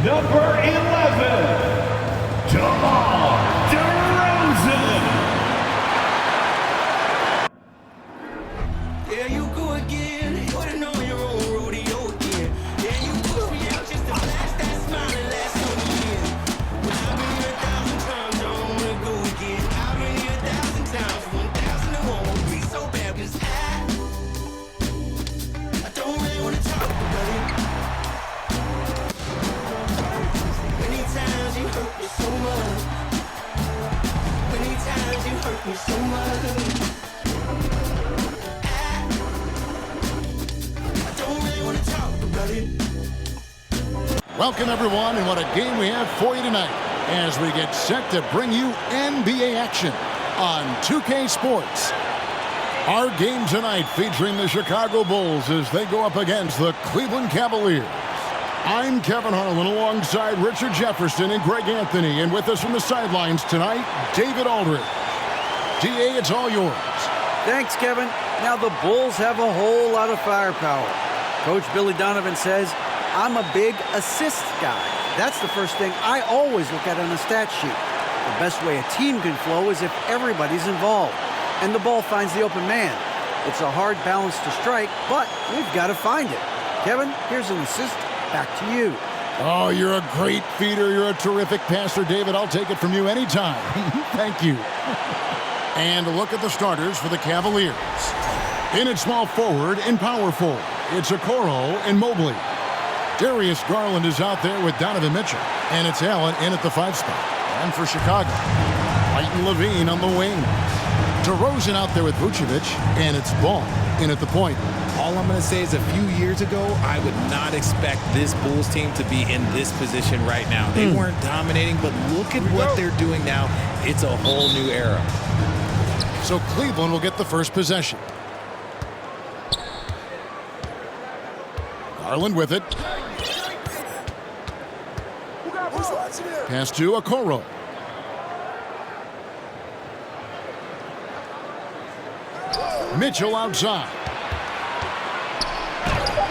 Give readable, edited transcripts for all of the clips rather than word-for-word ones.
Number 11, DeRozan. There you go again, putting on your own rodeo again. Yeah, you push me out just to flash that smile and last on the year. Well, I've been here 1,000 times, I don't wanna go again. I've been here 1,000 times, 1,001 won't be so bad, 'cause I don't really wanna talk about it. Many times you hurt me so much. Many times you hurt me so much. Welcome, everyone, and what a game we have for you tonight as we get set to bring you NBA action on 2K Sports. Our game tonight featuring the Chicago Bulls as they go up against the Cleveland Cavaliers. I'm Kevin Harlan alongside Richard Jefferson and Greg Anthony, and with us from the sidelines tonight, David Aldridge. DA, it's all yours. Thanks, Kevin. Now the Bulls have a whole lot of firepower. Coach Billy Donovan says, I'm a big assist guy. That's the first thing I always look at on a stat sheet. The best way a team can flow is if everybody's involved and the ball finds the open man. It's a hard balance to strike, but we've got to find it. Kevin, here's an assist. Back to you. Oh, you're a great feeder. You're a terrific passer, David. I'll take it from you anytime. Thank you. And a look at the starters for the Cavaliers. In at small forward and power forward, it's Okoro and Mobley. Darius Garland is out there with Donovan Mitchell, and it's Allen in at the 5 spot. And for Chicago, White and Levine on the wing. DeRozan out there with Vucevic, and it's Ball in at the point. All I'm going to say is a few years ago, I would not expect this Bulls team to be in this position right now. They weren't dominating, but look at what they're doing now. It's a whole new era. So Cleveland will get the first possession. Garland with it. Pass to Okoro. Mitchell outside.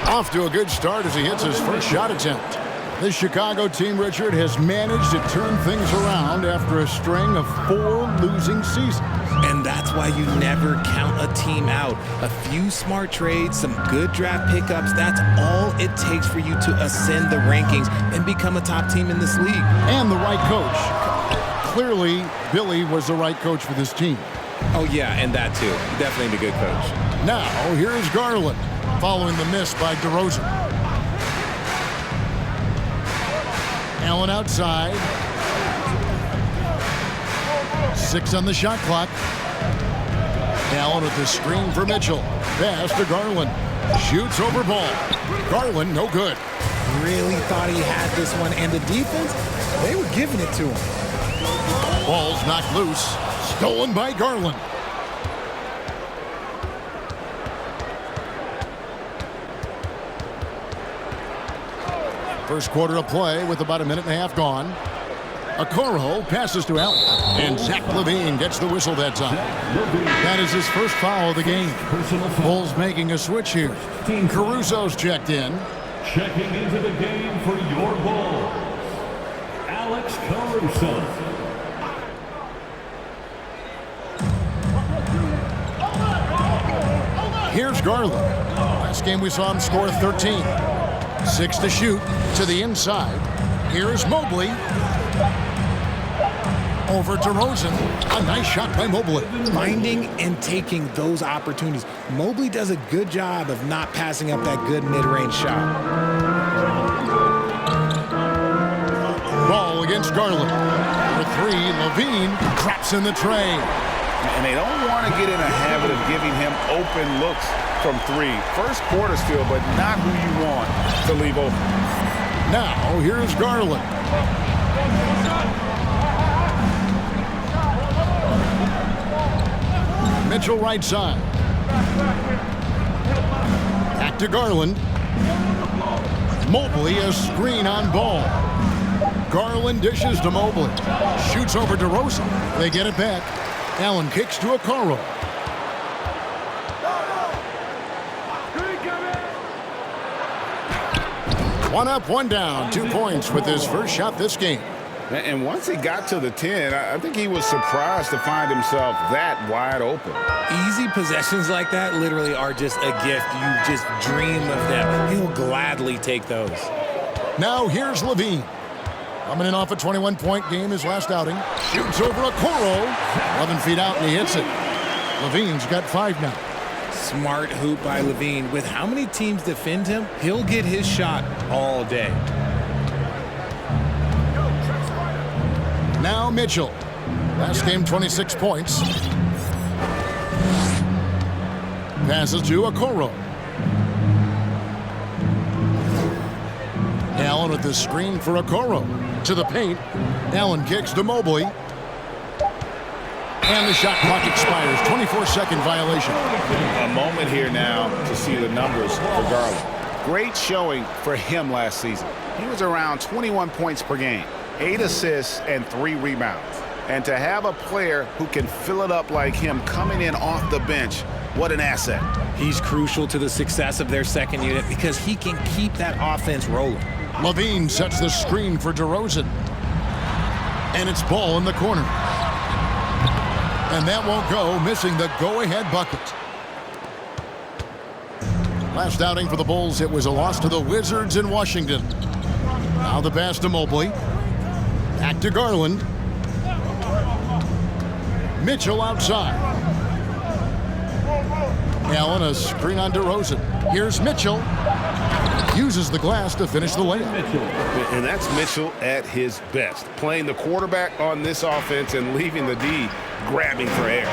Off to a good start as he hits his first shot attempt. This Chicago team, Richard, has managed to turn things around after a string of 4 losing seasons. And that's why you never count a team out. A few smart trades, some good draft pickups, that's all it takes for you to ascend the rankings and become a top team in this league. And the right coach. Clearly, Billy was the right coach for this team. Oh, yeah, and that too. Definitely the good coach. Now, here's Garland, following the miss by DeRozan. Allen outside. 6 on the shot clock. Allen with the screen for Mitchell. Pass to Garland. Shoots over Ball. Garland, no good. Really thought he had this one, and the defense, they were giving it to him. Ball's knocked loose. Stolen by Garland. First quarter of play with about a minute and a half gone. Okoro passes to Allen, and Zach LaVine gets the whistle that time. That is his first foul of the game. Bulls making a switch here. Caruso's checked in. Checking into the game for your Bulls, Alex Caruso. Here's Garland. Last game we saw him score 13. 6 to shoot to the inside. Here's Mobley. Over to DeRozan. A nice shot by Mobley. Finding and taking those opportunities. Mobley does a good job of not passing up that good mid-range shot. Ball against Garland. For 3, LaVine traps in the tray. And they don't want to get in a habit of giving him open looks from 3. First quarter still, but not who you want to leave open. Now, here's Garland. Mitchell right side. Back to Garland. Mobley a screen on Ball. Garland dishes to Mobley. Shoots over DeRozan. They get it back. Allen kicks to Okoro. One up, one down. 2 points with his first shot this game. And once he got to the 10, I think he was surprised to find himself that wide open. Easy possessions like that literally are just a gift. You just dream of them. He'll gladly take those. Now here's Levine. Coming in off a 21-point game his last outing. Shoots over Okoro. 11 feet out and he hits it. Levine's got 5 now. Smart hoop by Levine. With how many teams defend him, he'll get his shot all day. Now Mitchell. Last game, 26 points. Passes to Okoro. Allen with the screen for Okoro. To the paint. Allen kicks to Mobley. And the shot clock expires. 24-second violation. A moment here now to see the numbers for Garland. Great showing for him last season. He was around 21 points per game, 8 assists, and 3 rebounds. And to have a player who can fill it up like him coming in off the bench, what an asset. He's crucial to the success of their second unit because he can keep that offense rolling. Levine sets the screen for DeRozan. And it's ball in the corner. And that won't go, missing the go-ahead bucket. Last outing for the Bulls, it was a loss to the Wizards in Washington. Now the pass to Mobley. Back to Garland. Mitchell outside. Allen, a screen on DeRozan. Here's Mitchell. Uses the glass to finish the layup. And that's Mitchell at his best. Playing the quarterback on this offense and leaving the D grabbing for air.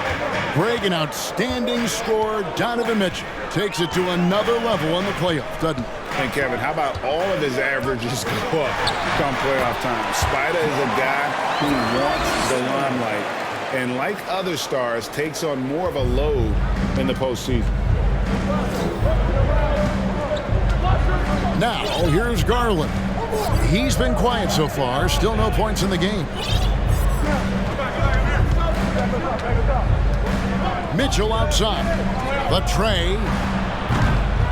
Greg, an outstanding scorer. Donovan Mitchell takes it to another level in the playoffs, doesn't he? And Kevin, how about all of his averages go up come playoff time? Spider is a guy who wants the limelight, and like other stars, takes on more of a load in the postseason. Now, here's Garland. He's been quiet so far. Still no points in the game. Mitchell outside. The tray.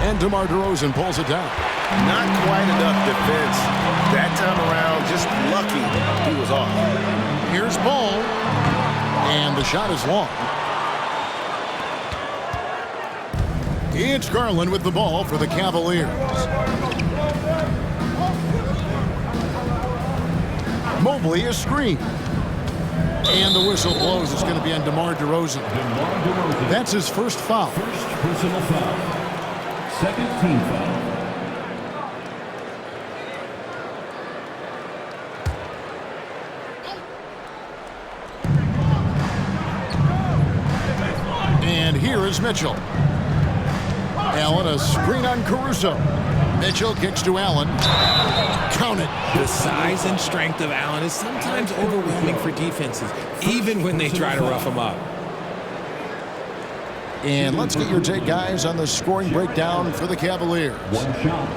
And DeMar DeRozan pulls it down. Not quite enough defense. That time around, just lucky he was off. Here's Ball. And the shot is long. It's Garland with the ball for the Cavaliers. Mobley is screened. And the whistle blows. It's going to be on DeMar DeRozan. That's his first foul. First personal foul. Second team foul. And here is Mitchell. Allen, a screen on Caruso. Mitchell kicks to Allen. Count it. The size and strength of Allen is sometimes overwhelming for defenses, even when they try to rough him up. And let's get your take, guys, on the scoring breakdown for the Cavaliers. One shot.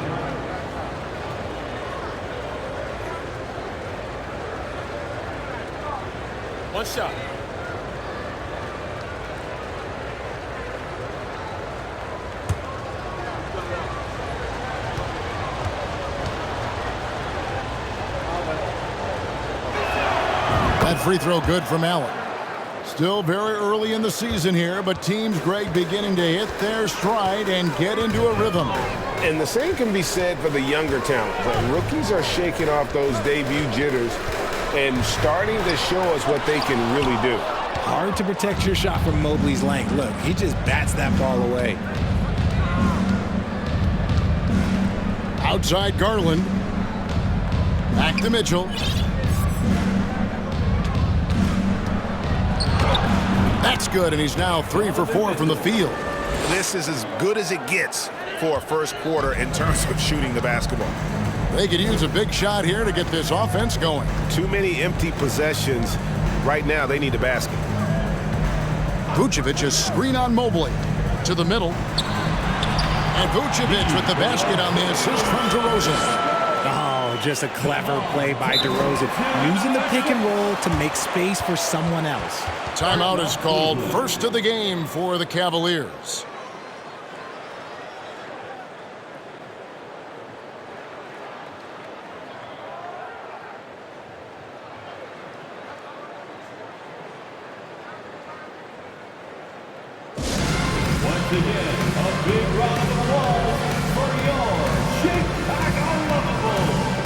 One shot. That free throw good from Allen. Still very early in the season here, but teams, Greg, beginning to hit their stride and get into a rhythm. And the same can be said for the younger talent. But rookies are shaking off those debut jitters and starting to show us what they can really do. Hard to protect your shot from Mobley's length. Look, he just bats that ball away. Outside Garland. Back to Mitchell. That's good, and he's now 3 for 4 from the field. This is as good as it gets for a first quarter in terms of shooting the basketball. They could use a big shot here to get this offense going. Too many empty possessions. Right now, they need a basket. Vucevic, a screen on Mobley. To the middle. And Vucevic with the basket on the assist from DeRozan. Oh, just a clever play by DeRozan, using the pick and roll to make space for someone else. Timeout is called. First of the game for the Cavaliers. Once again, a big round of applause for your Chicago Bulls.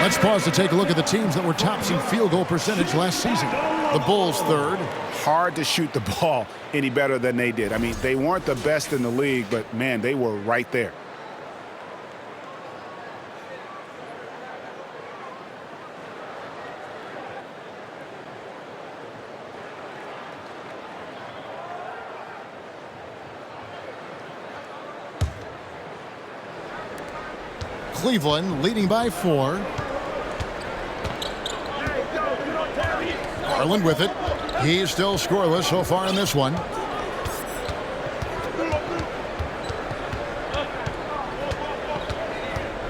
Let's pause to take a look at the teams that were tops in field goal percentage last season. The Bulls third. Hard to shoot the ball any better than they did. I mean, they weren't the best in the league, but, man, they were right there. Cleveland leading by 4. Garland with it. He's still scoreless so far in this one.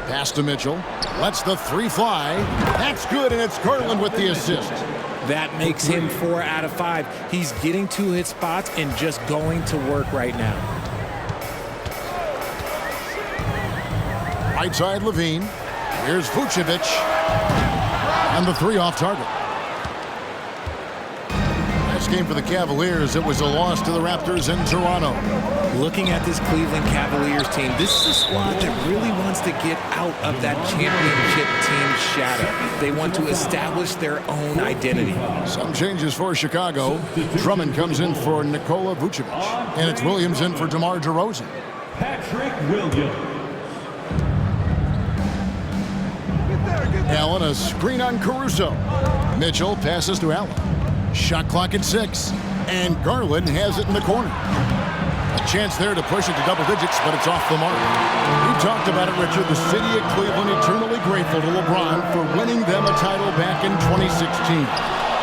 Pass to Mitchell. Lets the 3 fly. That's good, and it's Garland with the assist. That makes him 4 out of 5. He's getting to his spots and just going to work right now. Right side, Levine. Here's Vucevic. And the 3 off target. Last game for the Cavaliers, it was a loss to the Raptors in Toronto. Looking at this Cleveland Cavaliers team, this is a squad that really wants to get out of that championship team shadow. They want to establish their own identity. Some changes for Chicago. Drummond comes in for Nikola Vucevic. And it's Williams in for DeMar DeRozan. Patrick Williams. Allen, a screen on Caruso. Mitchell passes to Allen. Shot clock at 6. And Garland has it in the corner. A chance there to push it to double digits, but it's off the mark. We talked about it, Richard. The city of Cleveland eternally grateful to LeBron for winning them a title back in 2016.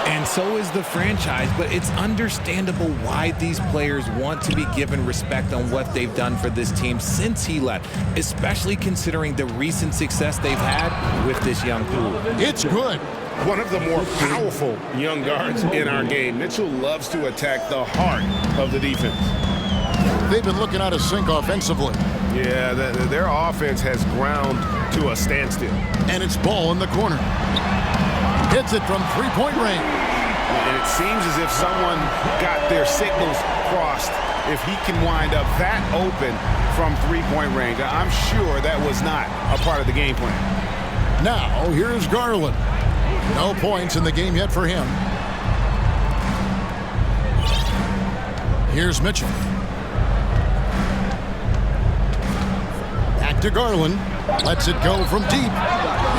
And so is the franchise, but it's understandable why these players want to be given respect on what they've done for this team since he left, especially considering the recent success they've had with this young pool. It's good. One of the more powerful young guards in our game. Mitchell loves to attack the heart of the defense. They've been looking out of sync offensively. Yeah, their offense has ground to a standstill. And it's Ball in the corner. Hits it from three-point range. And it seems as if someone got their signals crossed. If he can wind up that open from three-point range, I'm sure that was not a part of the game plan. Now, here's Garland. No points in the game yet for him. Here's Mitchell. Back to Garland. Lets it go from deep.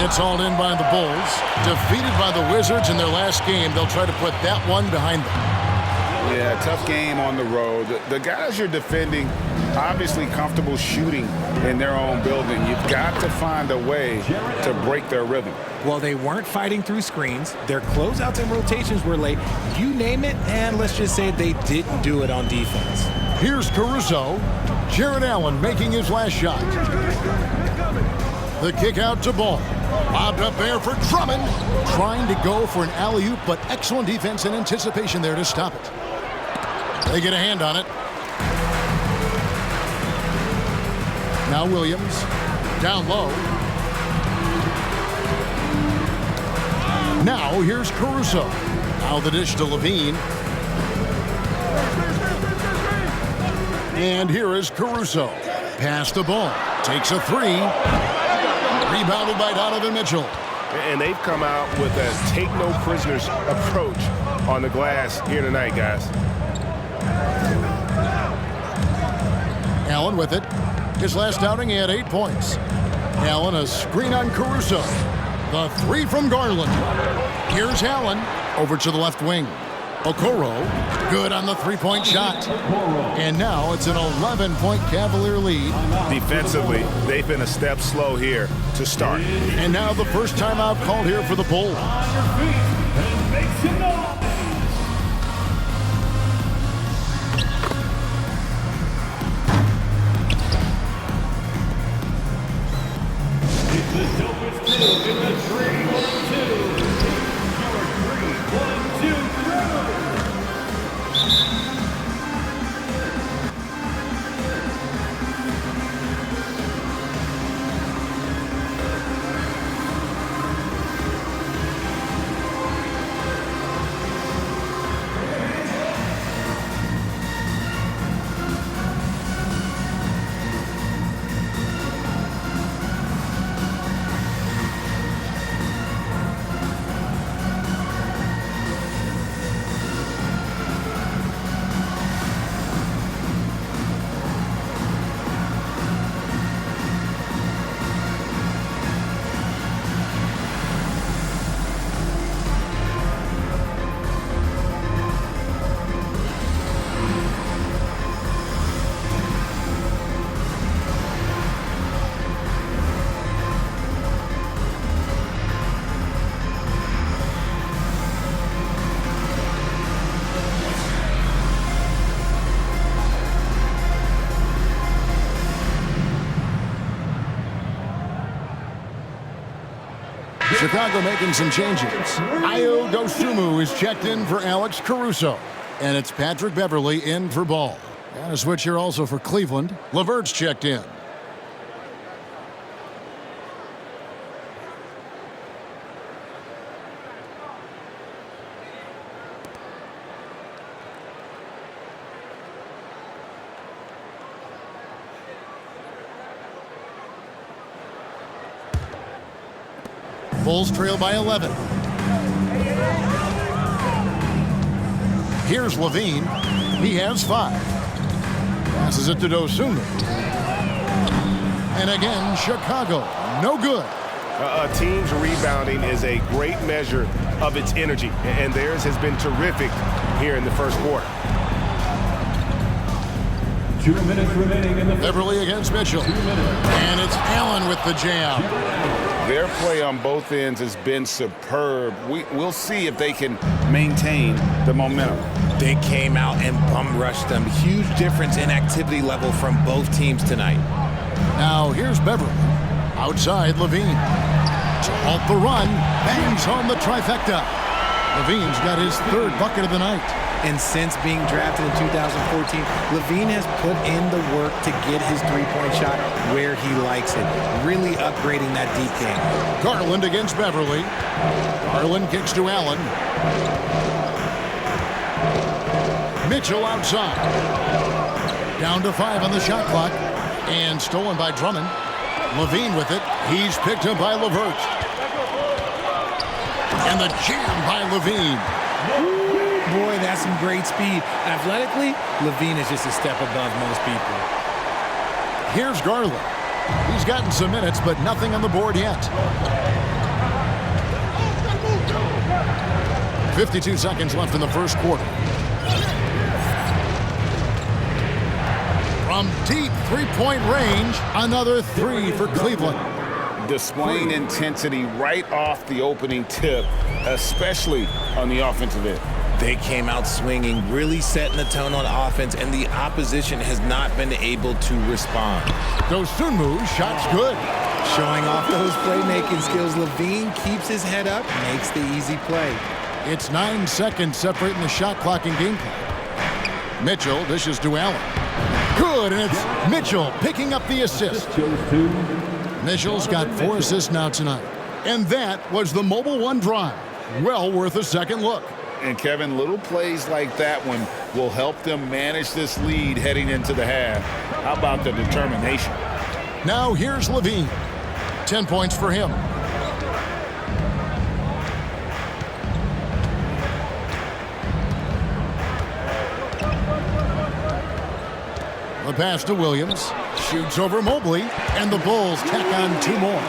It's hauled in by the Bulls. Defeated by the Wizards in their last game. They'll try to put that one behind them. Yeah, tough game on the road. The guys you're defending, obviously comfortable shooting in their own building. You've got to find a way to break their rhythm. Well, they weren't fighting through screens. Their closeouts and rotations were late. You name it, and let's just say they didn't do it on defense. Here's Caruso. Jared Allen making his last shot. The kick out to Ball. Lobbed up there for Drummond. Trying to go for an alley-oop, but excellent defense and anticipation there to stop it. They get a hand on it. Now Williams. Down low. Now here's Caruso. Now the dish to Levine. And here is Caruso. Pass the ball. Takes a 3. Rebounded by Donovan Mitchell. And they've come out with a take-no-prisoners approach on the glass here tonight, guys. Allen with it. His last outing, he had 8 points. Allen, a screen on Caruso. The three from Garland. Here's Allen over to the left wing. Okoro, good on the three-point shot. And now it's an 11-point Cavalier lead. Defensively, they've been a step slow here to start. And now the first timeout called here for the Bulls. And make some noise. It's the dopest two in the 3-1-2. Your 3-1-2 crew. Chicago making some changes. Ayo Dosunmu is checked in for Alex Caruso. And it's Patrick Beverley in for Ball. And a switch here also for Cleveland. LeVert's checked in. Bulls trail by 11. Here's Levine. He has 5. Passes it to Dosunmu. And again, Chicago. No good. A team's rebounding is a great measure of its energy, and theirs has been terrific here in the first quarter. 2 minutes remaining in the Beverley against Mitchell. 2 minutes. And it's Allen with the jam. Their play on both ends has been superb. We'll see if they can maintain the momentum. They came out and bum rushed them. Huge difference in activity level from both teams tonight. Now here's Beverley. Outside Levine. To halt the run. Bangs home the trifecta. Levine's got his 3rd bucket of the night. And since being drafted in 2014, Levine has put in the work to get his three-point shot where he likes it, really upgrading that deep game. Garland against Beverley. Garland kicks to Allen. Mitchell outside. Down to 5 on the shot clock. And stolen by Drummond. Levine with it. He's picked up by LeVert. And the jam by Levine. Boy, that's some great speed. Athletically, Levine is just a step above most people. Here's Garland. He's gotten some minutes, but nothing on the board yet. 52 seconds left in the first quarter. From deep three-point range, another 3 for Cleveland. Displaying intensity right off the opening tip, especially on the offensive end. They came out swinging, really setting the tone on offense, and the opposition has not been able to respond. Dosunmu, shot's good. Showing off those playmaking skills, Levine keeps his head up, makes the easy play. It's 9 seconds separating the shot clock and game clock. Mitchell dishes to Allen. Good, and it's Mitchell picking up the assist. Mitchell's got 4 assists now tonight. And that was the Mobile One drive. Well worth a second look. And Kevin, little plays like that one will help them manage this lead heading into the half. How about the determination? Now here's Levine. 10 points for him. The pass to Williams. Shoots over Mobley, and the Bulls tack on 2 more.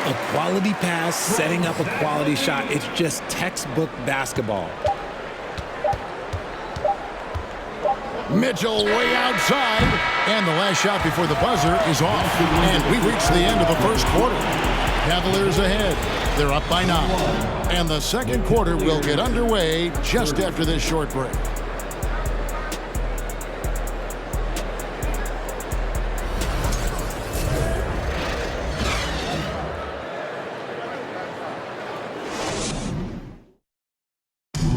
A quality pass, setting up a quality shot. It's just textbook basketball. Mitchell way outside, and the last shot before the buzzer is off. And we reach the end of the first quarter. Cavaliers ahead. They're up by 9. And the second quarter will get underway just after this short break.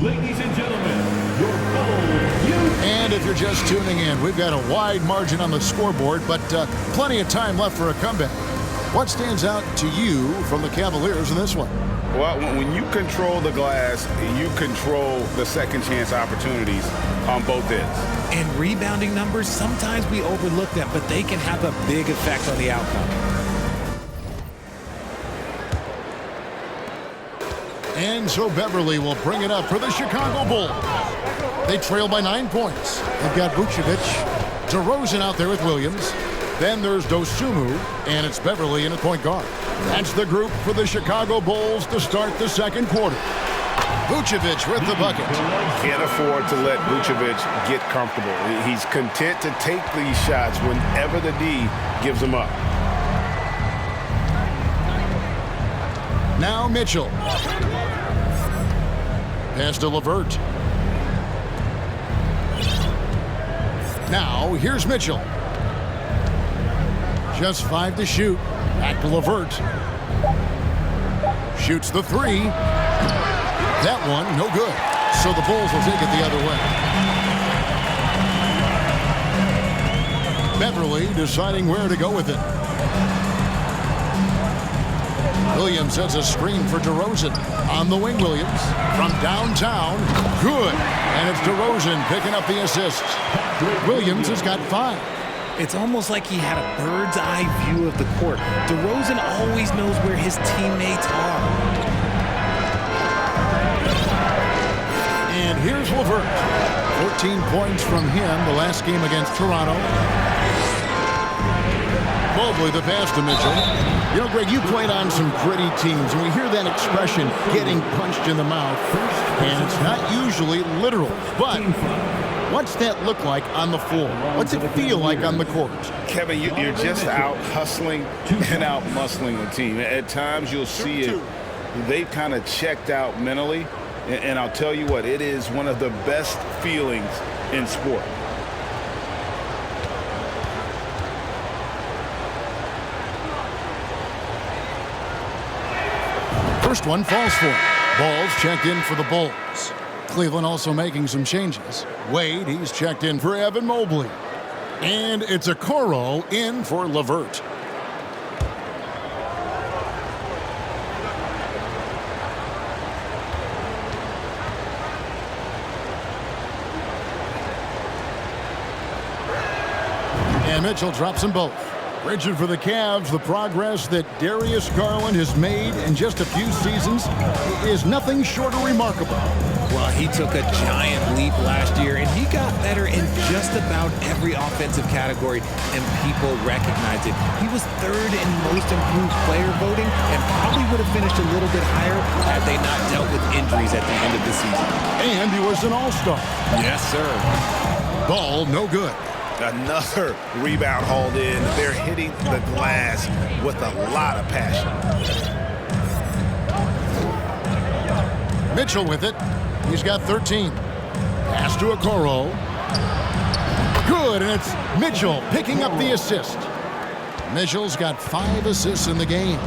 Ladies and gentlemen, your Bulls. And if you're just tuning in, we've got a wide margin on the scoreboard, but plenty of time left for a comeback. What stands out to you from the Cavaliers in this one? Well, when you control the glass, you control the second chance opportunities on both ends. And rebounding numbers, sometimes we overlook them, but they can have a big effect on the outcome. And so Beverly will bring it up for the Chicago Bulls. They trail by 9 points. They've got Vucevic, DeRozan out there with Williams. Then there's Dosunmu, and it's Beverly in at point guard. That's the group for the Chicago Bulls to start the second quarter. Vucevic with the bucket. Can't afford to let Vucevic get comfortable. He's content to take these shots whenever the D gives them up. Now Mitchell. Pass to LeVert. Now here's Mitchell. Just 5 to shoot. Back to LeVert. Shoots the 3. That one, no good. So the Bulls will take it the other way. Beverly deciding where to go with it. Williams sets a screen for DeRozan. On the wing, Williams. From downtown. Good. And it's DeRozan picking up the assist. Williams has got 5. It's almost like he had a bird's eye view of the court. DeRozan always knows where his teammates are. And here's LeVert. 14 points from him the last game against Toronto. Mobley the pass to Mitchell. You know, Greg, you played on some gritty teams, and we hear that expression, getting punched in the mouth. And it's not usually literal, but what's that look like on the floor? What's it feel like on the court? Kevin, you're just out hustling and out muscling the team. At times you'll see it. They've kind of checked out mentally. And I'll tell you what, it is one of the best feelings in sport. First one falls for him. Ball's checked in for the Bulls. Cleveland also making some changes. Wade, he's checked in for Evan Mobley. And it's Okoro in for LeVert. And Mitchell drops them both. Rigid for the Cavs, the progress that Darius Garland has made in just a few seasons is nothing short of remarkable. Well, he took a giant leap last year, and he got better in just about every offensive category, and people recognize it. He was 3rd in most improved player voting, and probably would have finished a little bit higher had they not dealt with injuries at the end of the season. And he was an all-star. Yes, sir. Ball no good. Another rebound hauled in. They're hitting the glass with a lot of passion. Mitchell with it. He's got 13. Pass to Okoro. Good, and it's Mitchell picking up the assist. Mitchell's got 5 assists in the game.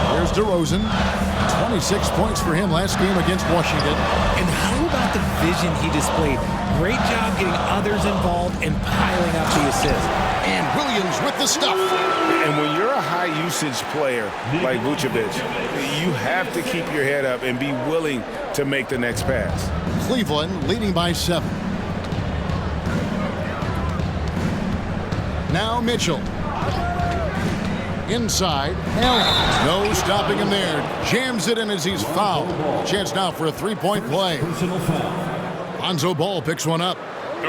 Here's DeRozan. 26 points for him last game against Washington. And how about the vision he displayed? Great job getting others involved and piling up the assists. And Williams with the stuff. And when you're a high-usage player like Vucevic, you have to keep your head up and be willing to make the next pass. Cleveland leading by 7. Now Mitchell. Inside, Allen. No stopping him there. Jams it in as he's fouled. Chance now for a three-point play. Personal foul. Lonzo Ball picks one up. He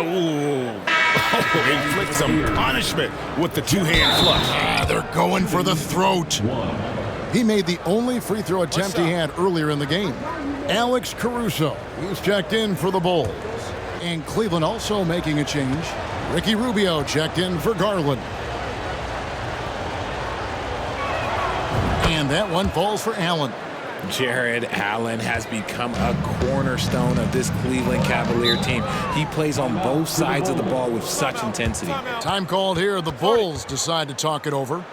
inflicts some punishment with the two-hand flush. They're going for the throat. He made the only free throw attempt he had earlier in the game. Alex Caruso, he's checked in for the Bulls. And Cleveland also making a change. Ricky Rubio checked in for Garland. And that one falls for Allen. Jared Allen has become a cornerstone of this Cleveland Cavalier team. He plays on both sides of the ball with such intensity. Time called here. The Bulls decide to talk it over.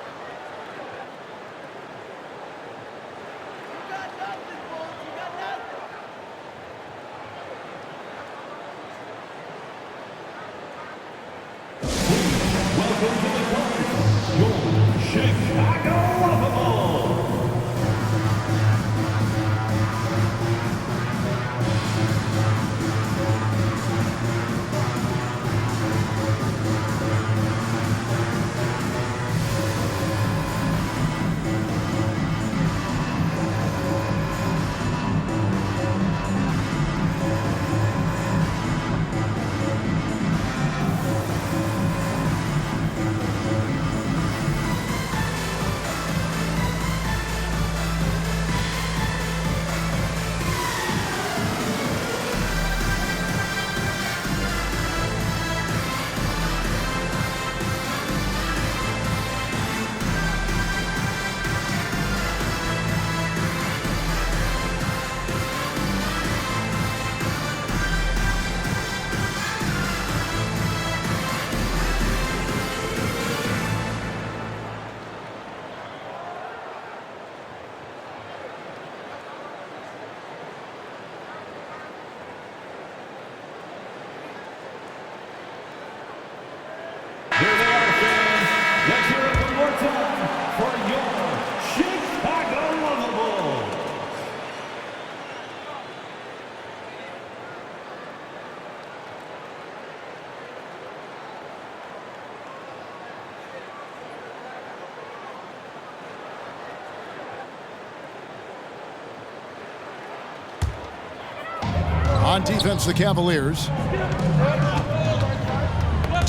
On defense, the Cavaliers.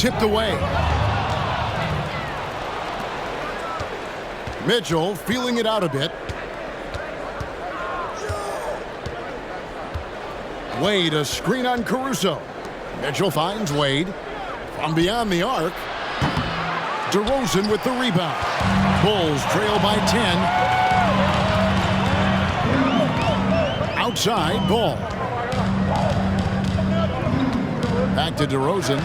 Tipped away. Mitchell feeling it out a bit. Wade, a screen on Caruso. Mitchell finds Wade. From beyond the arc. DeRozan with the rebound. Bulls trail by 10. Outside, Ball. Back to DeRozan.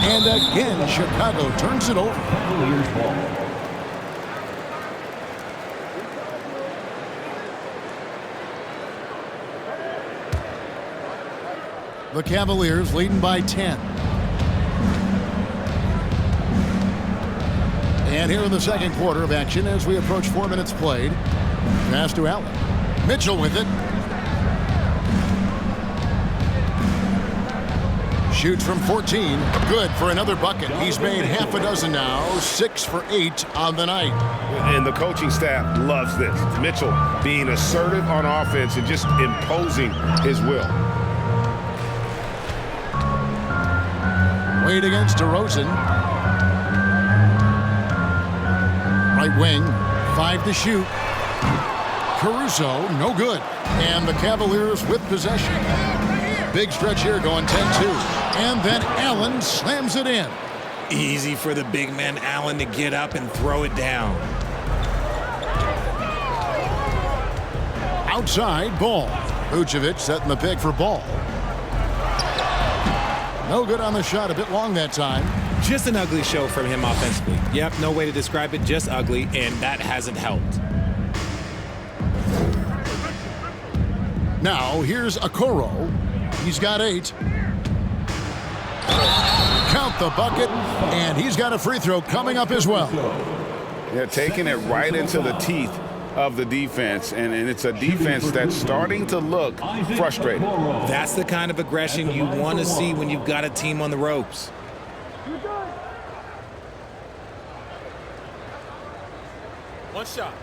And again, Chicago turns it over. Cavaliers ball. The Cavaliers leading by 10. And here in the second quarter of action as we approach 4 minutes played. Pass to Allen. Mitchell with it. Shoots from 14. Good for another bucket. He's made half a dozen now. 6 for 8 on the night. And the coaching staff loves this. Mitchell being assertive on offense and just imposing his will. Wade against DeRozan. Right wing. 5 to shoot. Caruso, no good. And the Cavaliers with possession. Big stretch here going 10-2. And then Allen slams it in. Easy for the big man Allen to get up and throw it down. Outside, Ball. Vucevic setting the pick for Ball. No good on the shot, a bit long that time. Just an ugly show from him offensively. Yep, no way to describe it, just ugly, and that hasn't helped. Now, here's Okoro. He's got 8. Count the bucket, and he's got a free throw coming up as well. They're taking it right into the teeth of the defense, and it's a defense that's starting to look frustrated. That's the kind of aggression you want to see when you've got a team on the ropes. One shot.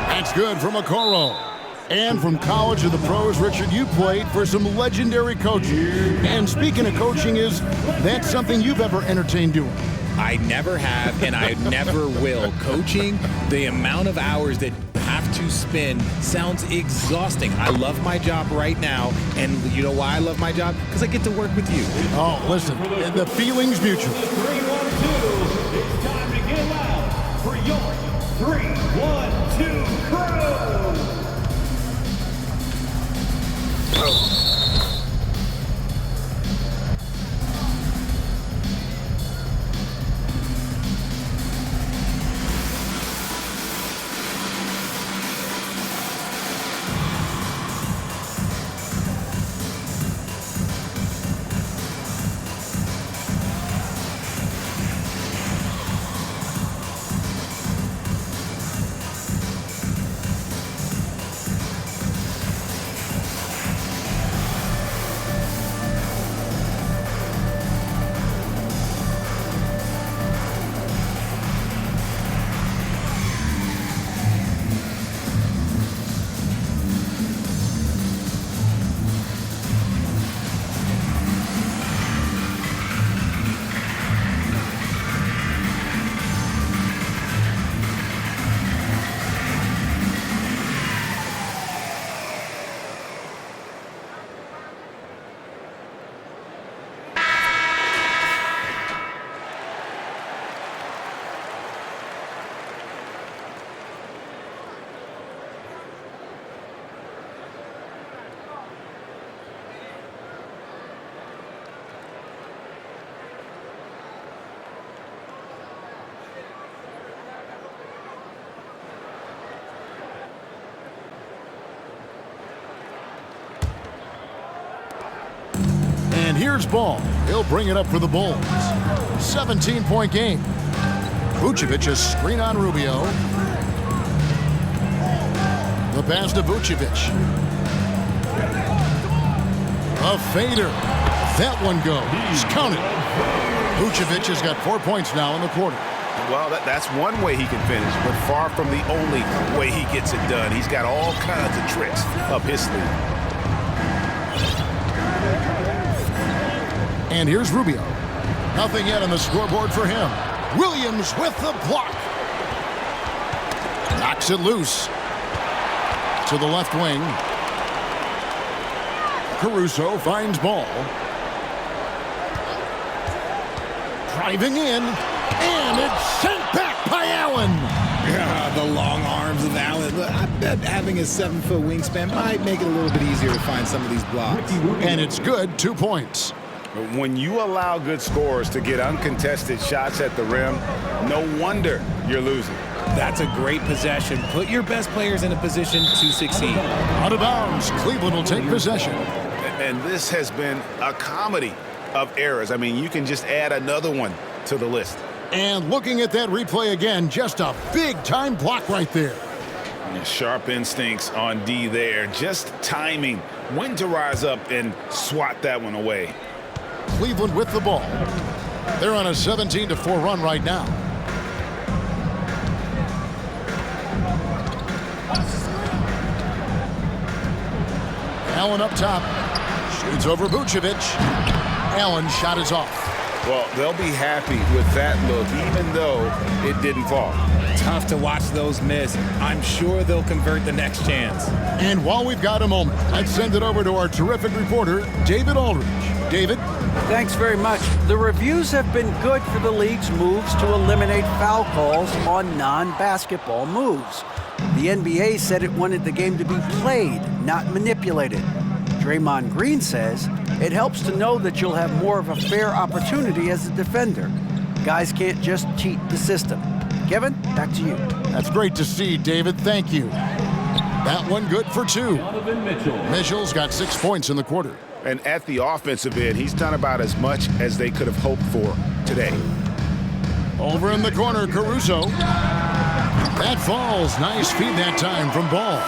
That's good from Okoro. And from college to the pros, Richard, you played for some legendary coaching. And speaking of coaching, is that something you've ever entertained doing? I never have, and I never will. Coaching, the amount of hours that you have to spend sounds exhausting. I love my job right now, and you know why I love my job? Because I get to work with you. Oh, listen, the feeling's mutual. 3-1-2. It's time to get loud for your 3-1-2 crew. And here's Ball. He'll bring it up for the Bulls. 17-point game. Vucevic a screen on Rubio. The pass to Vucevic. A fader. That one goes. Counted. Vucevic has got 4 points now in the quarter. Well, that's one way he can finish, but far from the only way he gets it done. He's got all kinds of tricks up his sleeve. And here's Rubio. Nothing yet on the scoreboard for him. Williams with the block. Knocks it loose. To the left wing. Caruso finds Ball. Driving in. And it's sent back by Allen. Yeah, the long arms of Allen. I bet having a 7-foot wingspan might make it a little bit easier to find some of these blocks. And it's good. 2 points. When you allow good scorers to get uncontested shots at the rim, no wonder you're losing. That's a great possession. Put your best players in a position to succeed. Out of bounds. Cleveland will take possession. And this has been a comedy of errors. I mean, you can just add another one to the list. And looking at that replay again, just a big-time block right there. Sharp instincts on D there. Just timing when to rise up and swat that one away. Cleveland with the ball. They're on a 17-4 run right now. Allen up top. Shoots over Vucevic. Allen's shot is off. Well, they'll be happy with that look, even though it didn't fall. Tough to watch those miss. I'm sure they'll convert the next chance. And while we've got a moment, let's send it over to our terrific reporter, David Aldridge. David? Thanks very much. The reviews have been good for the league's moves to eliminate foul calls on non-basketball moves. The NBA said it wanted the game to be played, not manipulated. Draymond Green says it helps to know that you'll have more of a fair opportunity as a defender. Guys can't just cheat the system. Kevin, back to you. That's great to see, David. Thank you. That one good for 2. Mitchell's got 6 points in the quarter. And at the offensive end, he's done about as much as they could have hoped for today. Over in the corner, Caruso. That falls. Nice feed that time from Ball.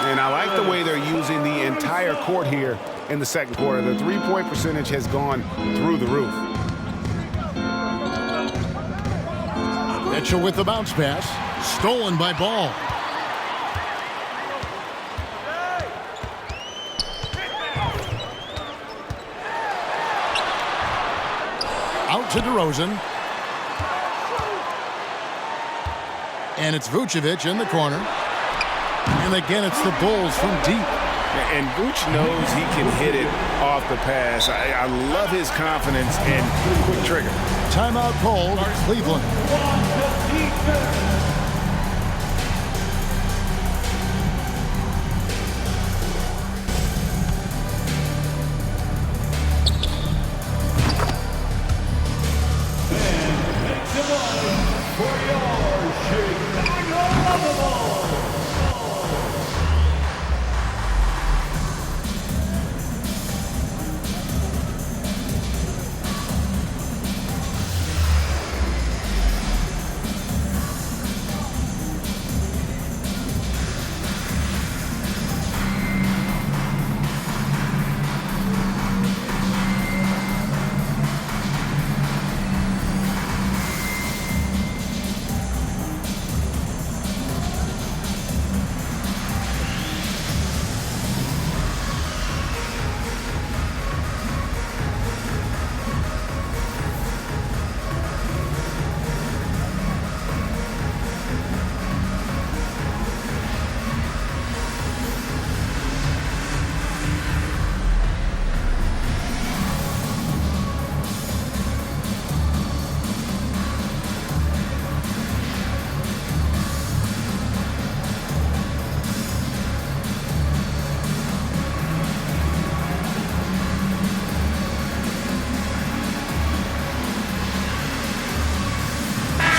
And I like the way they're using the entire court here in the second quarter. The three-point percentage has gone through the roof. Mitchell with the bounce pass. Stolen by Ball. Out to DeRozan. And it's Vucevic in the corner. And again, it's the Bulls from deep. And Vooch knows he can hit it off the pass. I love his confidence and quick trigger. Timeout called, Cleveland.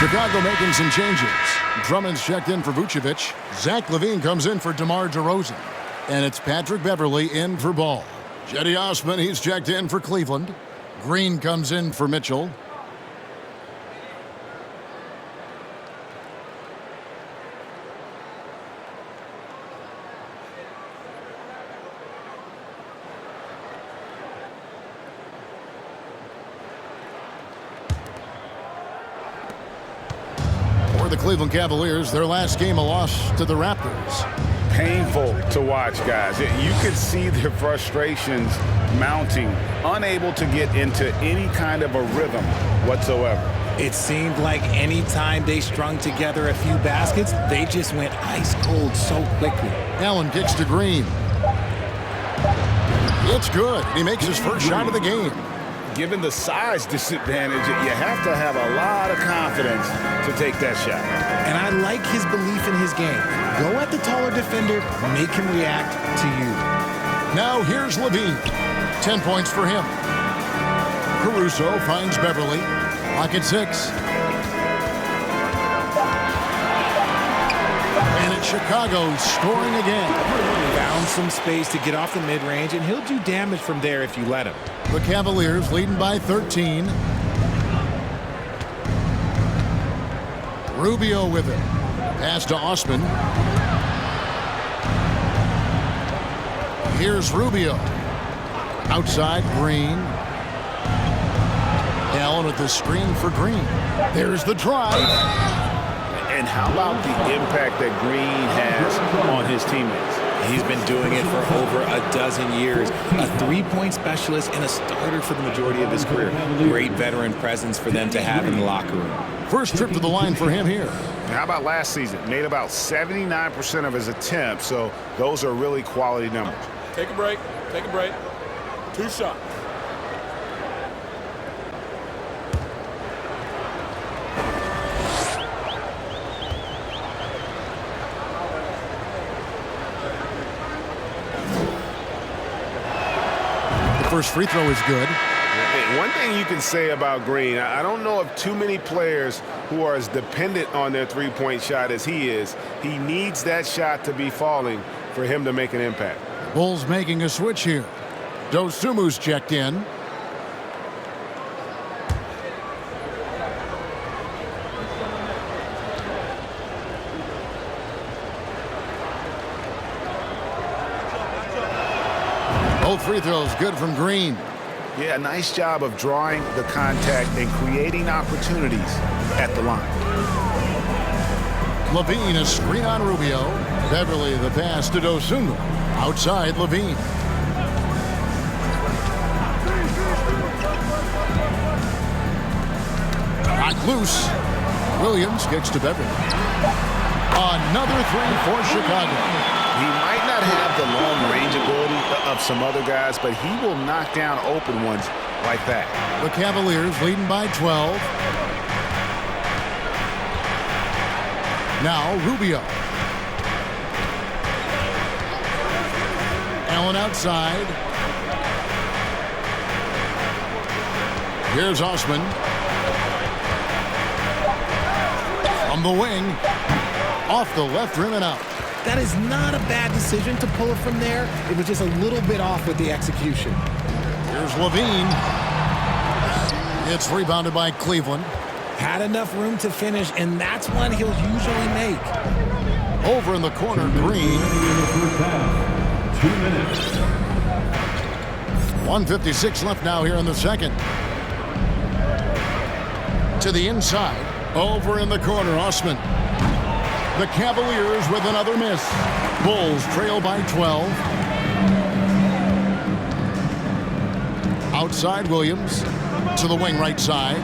Chicago making some changes. Drummond's checked in for Vucevic. Zach LaVine comes in for DeMar DeRozan. And it's Patrick Beverley in for Ball. Cedi Osman, he's checked in for Cleveland. Green comes in for Mitchell. The Cleveland Cavaliers, their last game a loss to the Raptors. Painful to watch, guys. You could see their frustrations mounting, unable to get into any kind of a rhythm whatsoever. It seemed like any time they strung together a few baskets, they just went ice cold so quickly. Allen kicks to Green. It's good. He makes his first shot of the game. Given the size disadvantage, you have to have a lot of confidence to take that shot. And I like his belief in his game. Go at the taller defender, make him react to you. Now here's LaVine. 10 points for him. Caruso finds Beverley. Pocket 6. And it's Chicago scoring again. Found some space to get off the mid-range, and he'll do damage from there if you let him. The Cavaliers leading by 13. Rubio with it. Pass to Osman. Here's Rubio. Outside, Green. Allen with the screen for Green. There's the drive. And how about the impact that Green has on his teammates? He's been doing it for over a dozen years. A three-point specialist and a starter for the majority of his career. Great veteran presence for them to have in the locker room. First trip to the line for him here. How about last season? Made about 79% of his attempts, so those are really quality numbers. Take a break. Take a break. 2 shots. First free throw is good. One thing you can say about Green, I don't know of too many players who are as dependent on their three-point shot as he is. He needs that shot to be falling for him to make an impact. Bulls making a switch here. Dosumu's checked in. Both free throws good from Green. Yeah, nice job of drawing the contact and creating opportunities at the line. Levine, a screen on Rubio. Beverly, the pass to Dosunmu. Outside, Levine. Got loose. Williams kicks to Beverly. Another three for Chicago. He might not have the long-range ability of some other guys, but he will knock down open ones like that. The Cavaliers leading by 12. Now Rubio. Allen outside. Here's Osman. From the wing. Off the left rim and out. That is not a bad decision to pull it from there. It was just a little bit off with the execution. Here's Levine. It's rebounded by Cleveland. Had enough room to finish, and that's one he'll usually make. Over in the corner, Green. 2 minutes. 1:56 left now here in the second. To the inside. Over in the corner, Osman. The Cavaliers with another miss. Bulls trail by 12. Outside Williams. To the wing right side.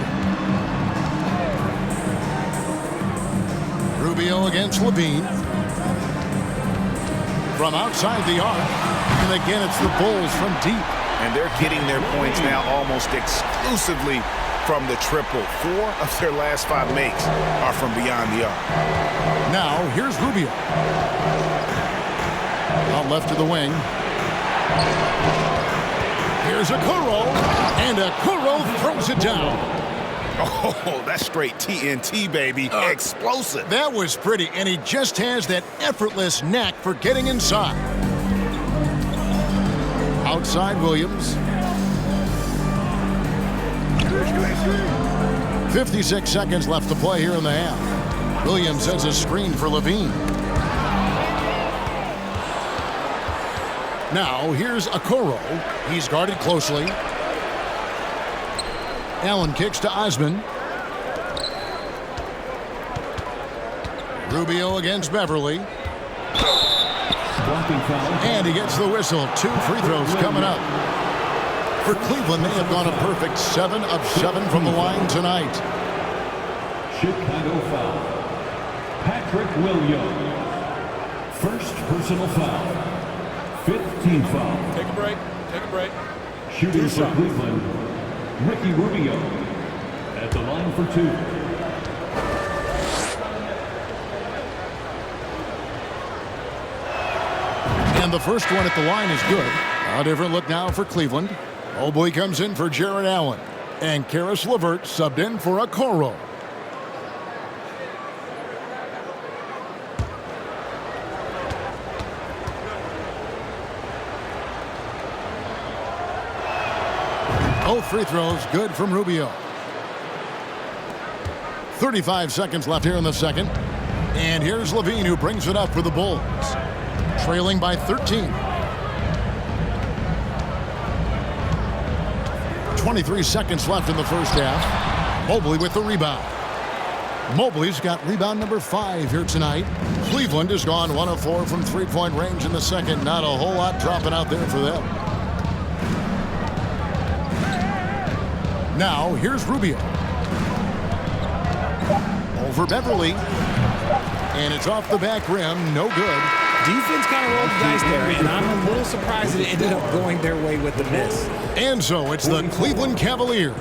Rubio against Levine. From outside the arc. And again, it's the Bulls from deep. And they're getting their points now almost exclusively from the triple. 4 of their last 5 makes are from beyond the arc. Now, here's Rubio. Out left to the wing. Here's Okoro. And Okoro throws it down. Oh, that's straight TNT, baby. Explosive. That was pretty, and he just has that effortless knack for getting inside. Outside Williams. 56 seconds left to play here in the half. Williams sends a screen for Levine. Now, here's Okoro. He's guarded closely. Allen kicks to Osman. Rubio against Beverly. And he gets the whistle. 2 free throws coming up. For Cleveland, they have gone a perfect 7 of 7 from the line tonight. Chicago foul. Patrick Williams. First personal foul. 5th team foul. Take a break. Take a break. Shooting for Cleveland, Ricky Rubio at the line for 2. And the first one at the line is good. A different look now for Cleveland. Mobley comes in for Jared Allen. And Karis LeVert subbed in for Okoro. Both free throws good from Rubio. 35 seconds left here in the second. And here's Levine, who brings it up for the Bulls. Trailing by 13. 23 seconds left in the first half. Mobley with the rebound. Mobley's got rebound number 5 here tonight. Cleveland has gone 1 of 4 from three-point range in the second. Not a whole lot dropping out there for them. Now, here's Rubio. Over Beverly. And it's off the back rim. No good. Defense kind of rolled the dice there, and I'm a little surprised that it ended up going their way with the miss. And so it's the Cleveland Cavaliers.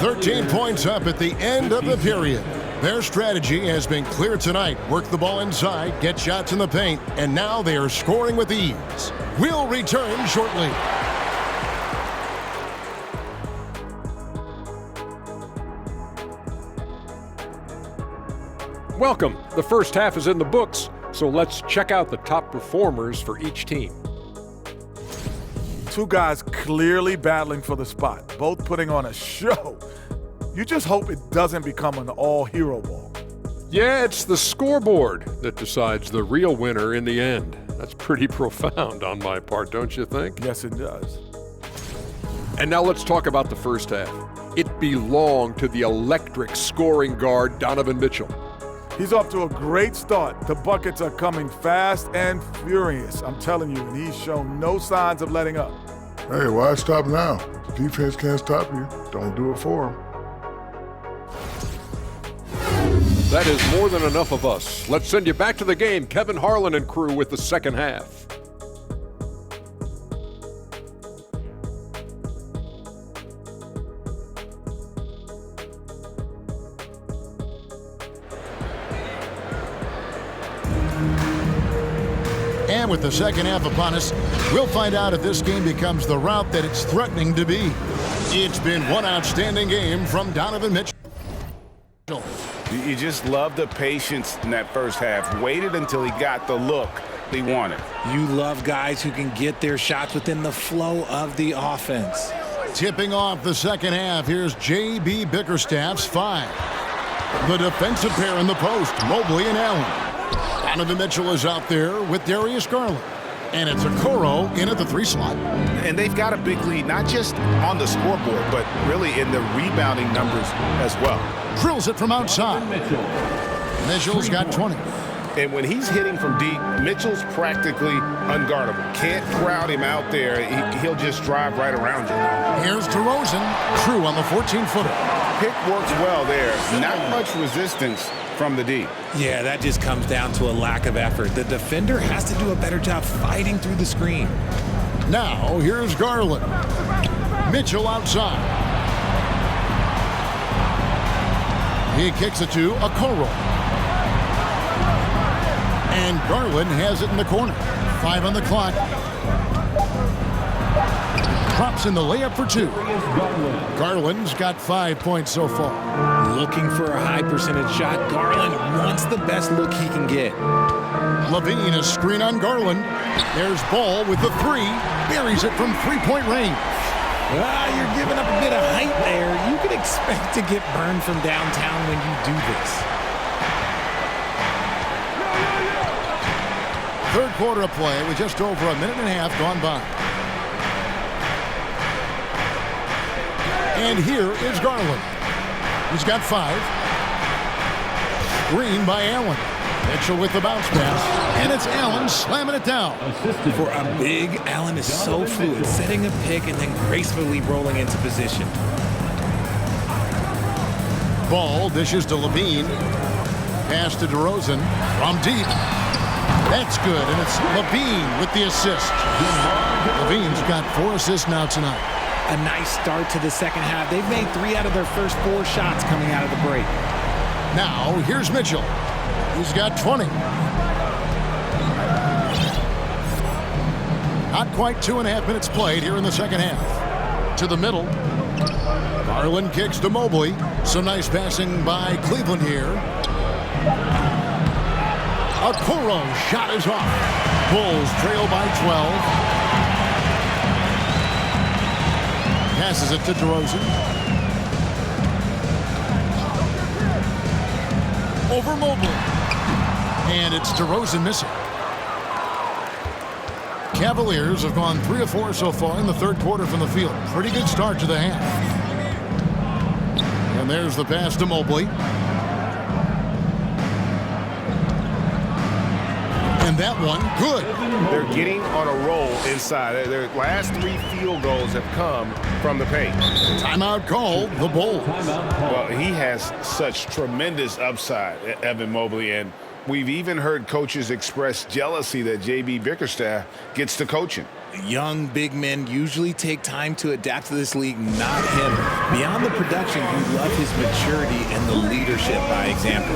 13 points up at the end of the period. Their strategy has been clear tonight. Work the ball inside, get shots in the paint, and now they are scoring with ease. We'll return shortly. Welcome. The first half is in the books, so let's check out the top performers for each team. 2 guys clearly battling for the spot, both putting on a show. You just hope it doesn't become an all-hero ball. Yeah, it's the scoreboard that decides the real winner in the end. That's pretty profound on my part, don't you think? Yes, it does. And now let's talk about the first half. It belonged to the electric scoring guard, Donovan Mitchell. He's off to a great start. The buckets are coming fast and furious. I'm telling you, and he's shown no signs of letting up. Hey, why stop now? Defense can't stop you. Don't do it for him. That is more than enough of us. Let's send you back to the game. Kevin Harlan and crew with the second half. And with the second half upon us, we'll find out if this game becomes the route that it's threatening to be. It's been one outstanding game from Donovan Mitchell. You just love the patience in that first half. Waited until he got the look he wanted. You love guys who can get their shots within the flow of the offense. Tipping off the second half, here's J.B. Bickerstaff's 5. The defensive pair in the post, Mobley and Allen. Donovan Mitchell is out there with Darius Garland. And it's Okoro in at the 3 slot. And they've got a big lead, not just on the scoreboard, but really in the rebounding numbers as well. Drills it from outside. Mitchell's got 20. And when he's hitting from deep, Mitchell's practically unguardable. Can't crowd him out there. He'll just drive right around you. Here's DeRozan. True on the 14-footer. Pick works well there. Not much resistance from the D. Yeah, that just comes down to a lack of effort. The defender has to do a better job fighting through the screen. Now, here's Garland. Mitchell outside. He kicks it to Okoro. And Garland has it in the corner. 5 on the clock. Drops in the layup for 2. Garland's got 5 points so far. Looking for a high percentage shot. Garland wants the best look he can get. Levine, a screen on Garland. There's Ball with the 3. Buries it from 3-point range. You're giving up a bit of height there. You can expect to get burned from downtown when you do this. Third quarter of play with just over a minute and a half gone by. And here is Garland. He's got 5. Screen by Allen. Mitchell with the bounce pass. And it's Allen slamming it down. For a big, Allen is so fluid, setting a pick and then gracefully rolling into position. Ball dishes to Levine. Pass to DeRozan from deep. That's good, and it's Levine with the assist. Levine's got 4 assists now tonight. A nice start to the second half. They've made 3 out of their first 4 shots coming out of the break. Now, here's Mitchell. He's got 20. Not quite 2.5 minutes played here in the second half. To the middle. Garland kicks to Mobley. Some nice passing by Cleveland here. Okoro shot is off. Bulls trail by 12. Passes it to DeRozan. Over Mobley. And it's DeRozan missing. Cavaliers have gone 3 of 4 so far in the third quarter from the field. Pretty good start to the half. And there's the pass to Mobley. And that one, good. They're getting on a roll inside. Their last 3 field goals have come from the paint. Timeout called, the Bulls. Well, he has such tremendous upside, Evan Mobley, and we've even heard coaches express jealousy that J.B. Bickerstaff gets to coaching. Young big men usually take time to adapt to this league, not him. Beyond the production, you love his maturity and the leadership by example.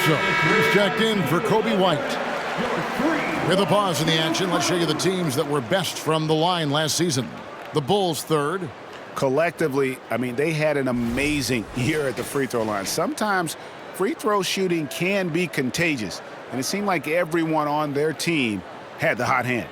Caruso is checked in for Kobe White. With a pause in the action, let's show you the teams that were best from the line last season. The Bulls third. Collectively, I mean, they had an amazing year at the free throw line. Sometimes free throw shooting can be contagious, and it seemed like everyone on their team had the hot hand.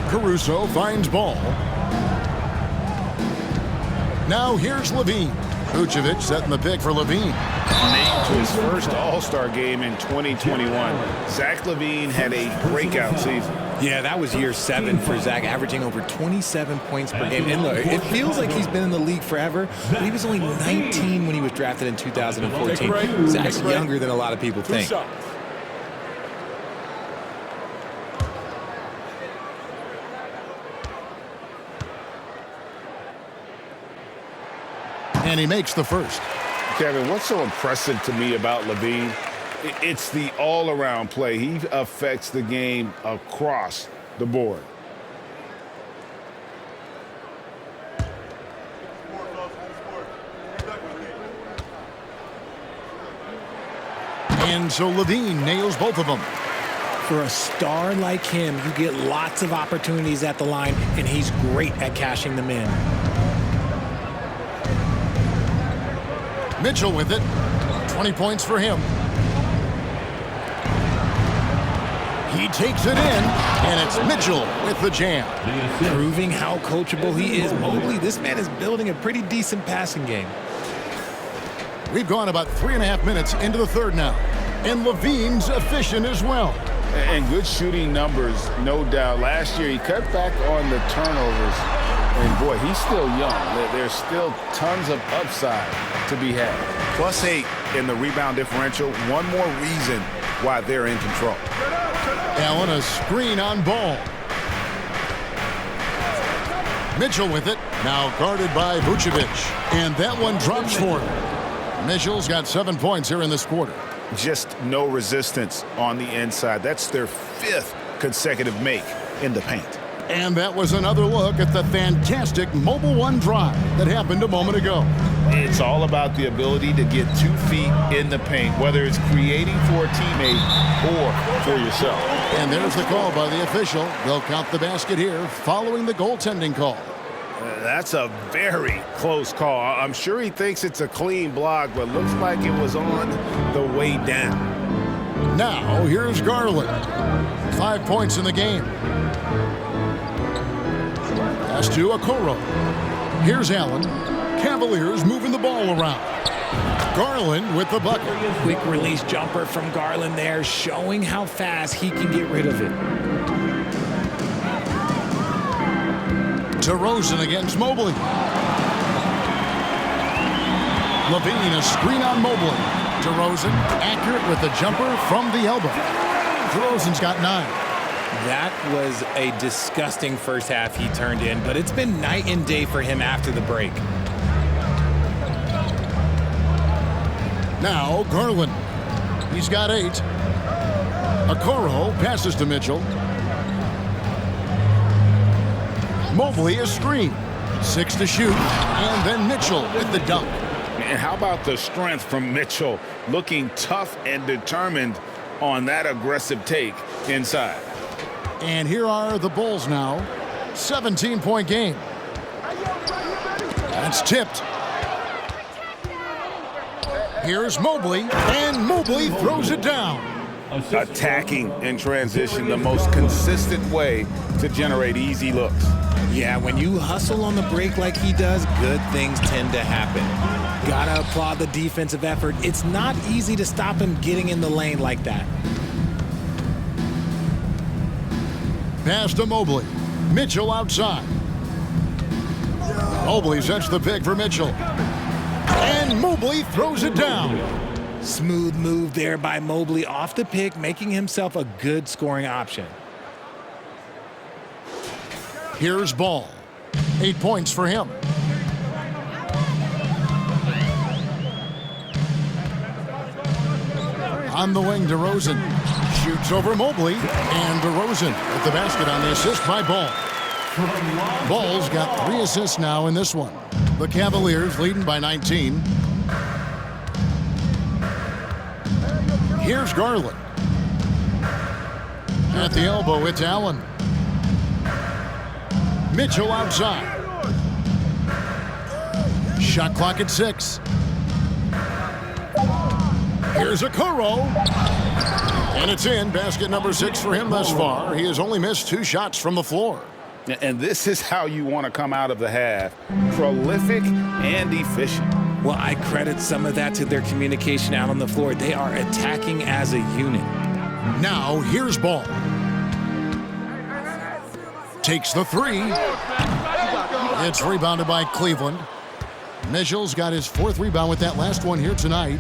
Caruso finds Ball. Now here's Levine. Vucevic setting the pick for Levine. Named to his first All-Star game in 2021. Zach LaVine had a breakout season. Yeah, that was year 7 for Zach, averaging over 27 points per game. And look, it feels like he's been in the league forever, but he was only 19 when he was drafted in 2014. Zach's younger than a lot of people think. And he makes the first. Kevin, what's so impressive to me about LaVine? It's the all-around play. He affects the game across the board. And so Levine nails both of them. For a star like him, you get lots of opportunities at the line, and he's great at cashing them in. Mitchell with it. 20 points for him. He takes it in, and it's Mitchell with the jam. Proving how coachable he is. Mobley, this man is building a pretty decent passing game. We've gone about 3.5 minutes into the third now. And Levine's efficient as well. And good shooting numbers, no doubt. Last year, he cut back on the turnovers. And, boy, he's still young. There's still tons of upside to be had. +8 in the rebound differential. One more reason why they're in control. Allen, a screen on Ball. Mitchell with it. Now guarded by Vucevic. And that one drops for him. Mitchell's got 7 points here in this quarter. Just no resistance on the inside. That's their 5th consecutive make in the paint. And that was another look at the fantastic Mobile One drive that happened a moment ago. It's all about the ability to get 2 feet in the paint, whether it's creating for a teammate or for yourself. And there's the call by the official. They'll count the basket here following the goaltending call. That's a very close call. I'm sure he thinks it's a clean block, but looks like it was on the way down. Now, here's Garland. 5 points in the game. Pass to Okoro. Here's Allen. Cavaliers moving the ball around. Garland with the bucket. Quick release jumper from Garland there, showing how fast he can get rid of it. DeRozan against Mobley. Levine, a screen on Mobley. DeRozan accurate with the jumper from the elbow. DeRozan's got 9. That was a disgusting first half he turned in, but it's been night and day for him after the break. Now Garland. He's got 8. Okoro passes to Mitchell. Mobley a screen. 6 to shoot. And then Mitchell with the dunk. And how about the strength from Mitchell, looking tough and determined on that aggressive take inside. And here are the Bulls now. 17-point game. That's tipped. Here's Mobley, and Mobley throws it down. Attacking in transition, the most consistent way to generate easy looks. Yeah, when you hustle on the break like he does, good things tend to happen. Gotta applaud the defensive effort. It's not easy to stop him getting in the lane like that. Pass to Mobley. Mitchell outside. Mobley sets the pick for Mitchell. And Mobley throws it down. Smooth move there by Mobley off the pick, making himself a good scoring option. Here's Ball. 8 points for him. On the wing, DeRozan shoots over Mobley, and DeRozan at the basket on the assist by Ball. Ball's got 3 assists now in this one. The Cavaliers leading by 19. Here's Garland. At the elbow, it's Allen. Mitchell outside. Shot clock at 6. Here's Okoro. And it's in. Basket number 6 for him thus far. He has only missed 2 shots from the floor. And this is how you want to come out of the half. Prolific and efficient. Well, I credit some of that to their communication out on the floor. They are attacking as a unit. Now, here's Ball. Takes the 3. It's rebounded by Cleveland. Mitchell's got his 4th rebound with that last one here tonight.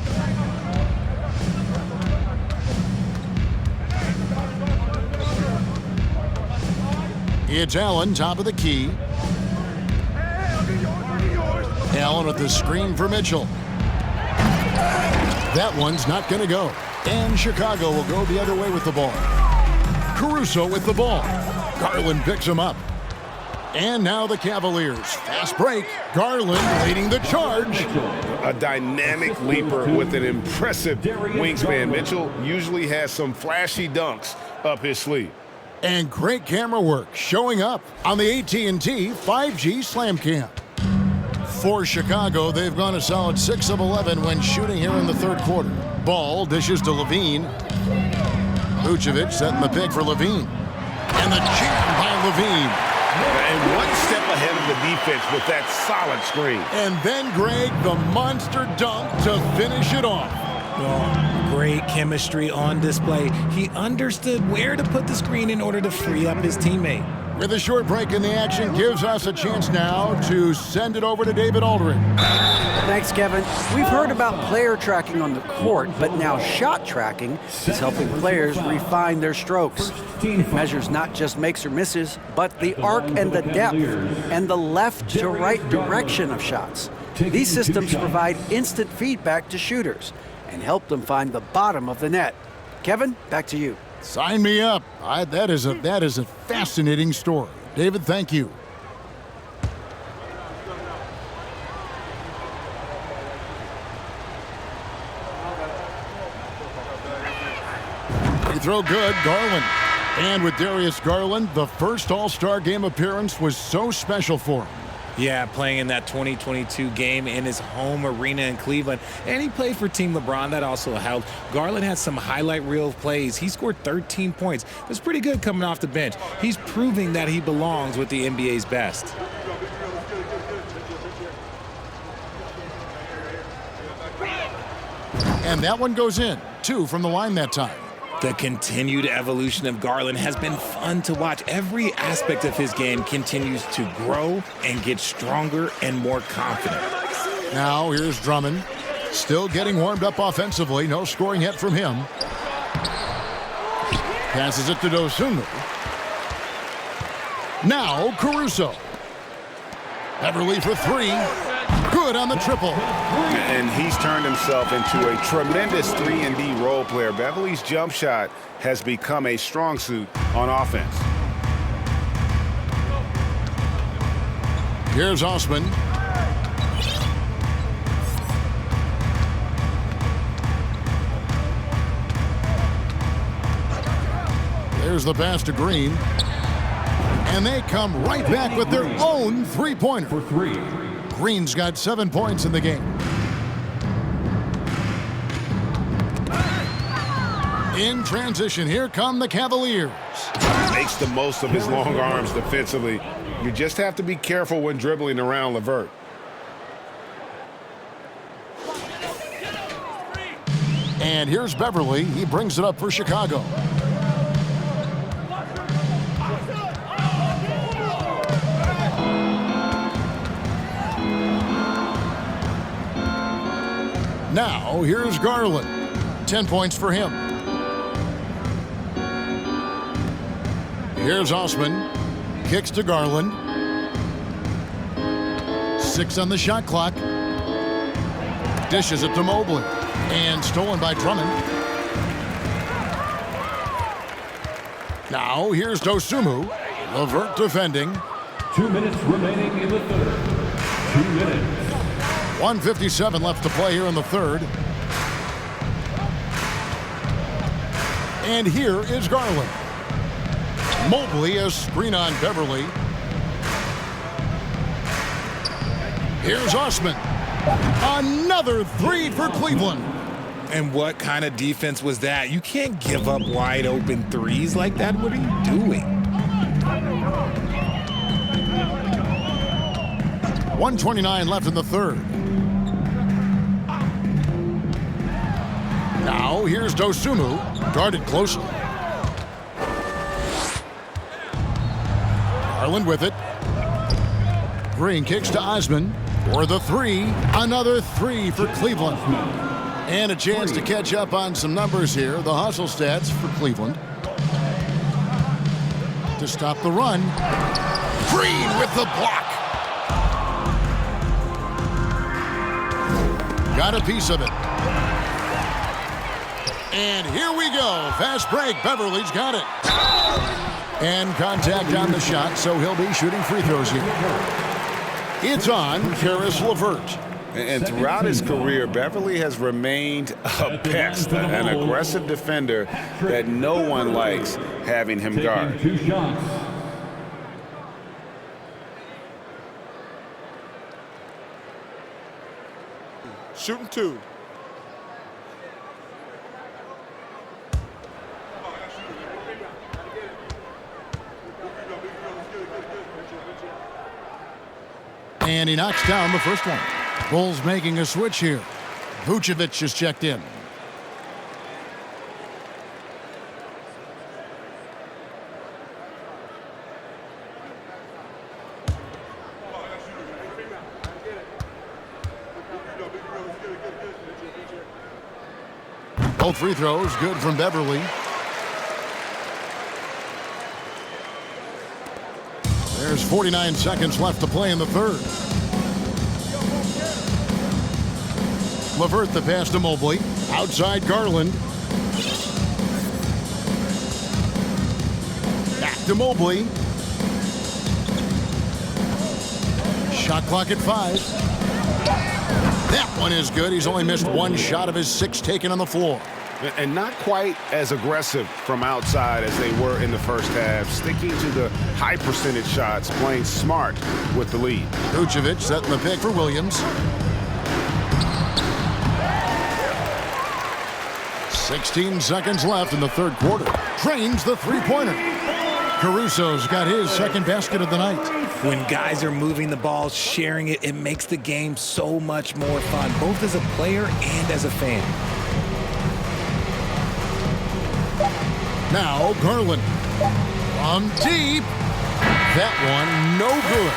It's Allen, top of the key. Allen with the screen for Mitchell. That one's not going to go. And Chicago will go the other way with the ball. Caruso with the ball. Garland picks him up. And now the Cavaliers. Fast break. Garland leading the charge. A dynamic leaper with an impressive wingspan. Mitchell usually has some flashy dunks up his sleeve. And great camera work showing up on the AT&T 5G Slam Cam. For Chicago, they've gone a solid 6 of 11 when shooting here in the 3rd quarter. Ball dishes to Levine. Vucevic setting the pick for Levine. And the jam by Levine. And one step ahead of the defense with that solid screen. And then, Greg, the monster dunk to finish it off. Oh, great chemistry on display. He understood where to put the screen in order to free up his teammate. With a short break in the action, gives us a chance now to send it over to David Aldridge. Thanks, Kevin. We've heard about player tracking on the court, but now shot tracking is helping players refine their strokes. It measures not just makes or misses, but the arc and the depth and the left to right direction of shots. These systems provide instant feedback to shooters and help them find the bottom of the net. Kevin, back to you. Sign me up. That is a fascinating story. David, thank you. Free throw good, Garland. And with Darius Garland, the first All-Star game appearance was so special for him. Yeah, playing in that 2022 game in his home arena in Cleveland. And he played for Team LeBron. That also helped. Garland had some highlight reel plays. He scored 13 points. It was pretty good coming off the bench. He's proving that he belongs with the NBA's best. And that one goes in. 2 from the line that time. The continued evolution of Garland has been fun to watch. Every aspect of his game continues to grow and get stronger and more confident. Now here's Drummond. Still getting warmed up offensively. No scoring yet from him. Passes it to Dosunmu. Now Caruso. Beverly for 3. Good on the triple. And he's turned himself into a tremendous 3-and-D role player. Beverly's jump shot has become a strong suit on offense. Here's Osman. There's the pass to Green. And they come right back with their own three-pointer. For 3. Green's got 7 points in the game. In transition, here come the Cavaliers. Makes the most of his long arms defensively. You just have to be careful when dribbling around LeVert. And here's Beverly. He brings it up for Chicago. Now, here's Garland. 10 points for him. Here's Osman. Kicks to Garland. 6 on the shot clock. Dishes it to Mobley. And stolen by Drummond. Now here's Dosumu. LeVert defending. 2 minutes remaining in the third. 2 minutes. 1:57 left to play here in the third. And here is Garland. Mobley a screen on Beverly. Here's Osman. Another three for Cleveland. And what kind of defense was that? You can't give up wide open threes like that. What are you doing? 1:29 left in the third. Now here's Dosumu. Guarded closely. Garland with it. Green kicks to Osman for the three. Another three for Cleveland. And a chance to catch up on some numbers here. The hustle stats for Cleveland. To stop the run. Green with the block. Got a piece of it. And here we go. Fast break. Beverly's got it. And contact on the shot, so he'll be shooting free throws here. It's on Karis LeVert. And throughout his career, Beverly has remained a pest, an aggressive defender that no one likes having him guard. 2 shots. Shooting 2. And he knocks down the first one. Bulls making a switch here. Vucevic is checked in. Both free throws good from Beverly. There's 49 seconds left to play in the third. LeVert the pass to Mobley. Outside Garland. Back to Mobley. Shot clock at 5. That one is good. He's only missed one shot of his 6 taken on the floor. And not quite as aggressive from outside as they were in the first half, sticking to the high percentage shots, playing smart with the lead. Vucevic setting the pick for Williams. 16 seconds left in the third quarter. Trains the three-pointer. Caruso's got his second basket of the night. When guys are moving the ball, sharing it, it makes the game so much more fun, both as a player and as a fan. Now Garland from deep. That one no good.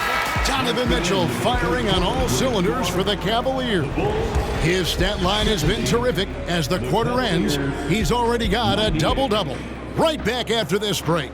Donovan Mitchell firing on all cylinders for the Cavaliers. His stat line has been terrific. As the quarter ends, he's already got a double-double. Right back after this break.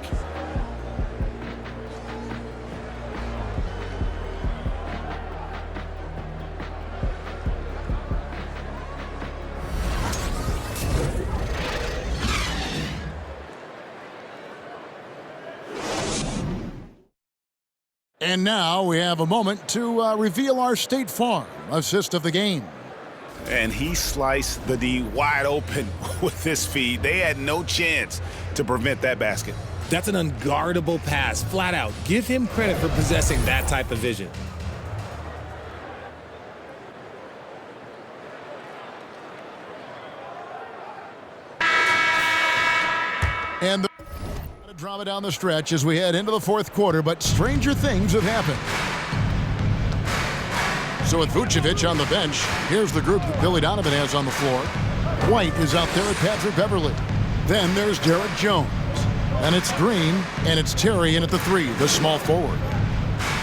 And now we have a moment to reveal our State Farm assist of the game. And he sliced the D wide open with his feet. They had no chance to prevent that basket. That's an unguardable pass, flat out. Give him credit for possessing that type of vision. And the drama down the stretch as we head into the fourth quarter, but stranger things have happened. So with Vucevic on the bench, here's the group that Billy Donovan has on the floor. White is out there at Patrick Beverly. Then there's Derek Jones. And it's Green, and it's Terry in at the 3, the small forward.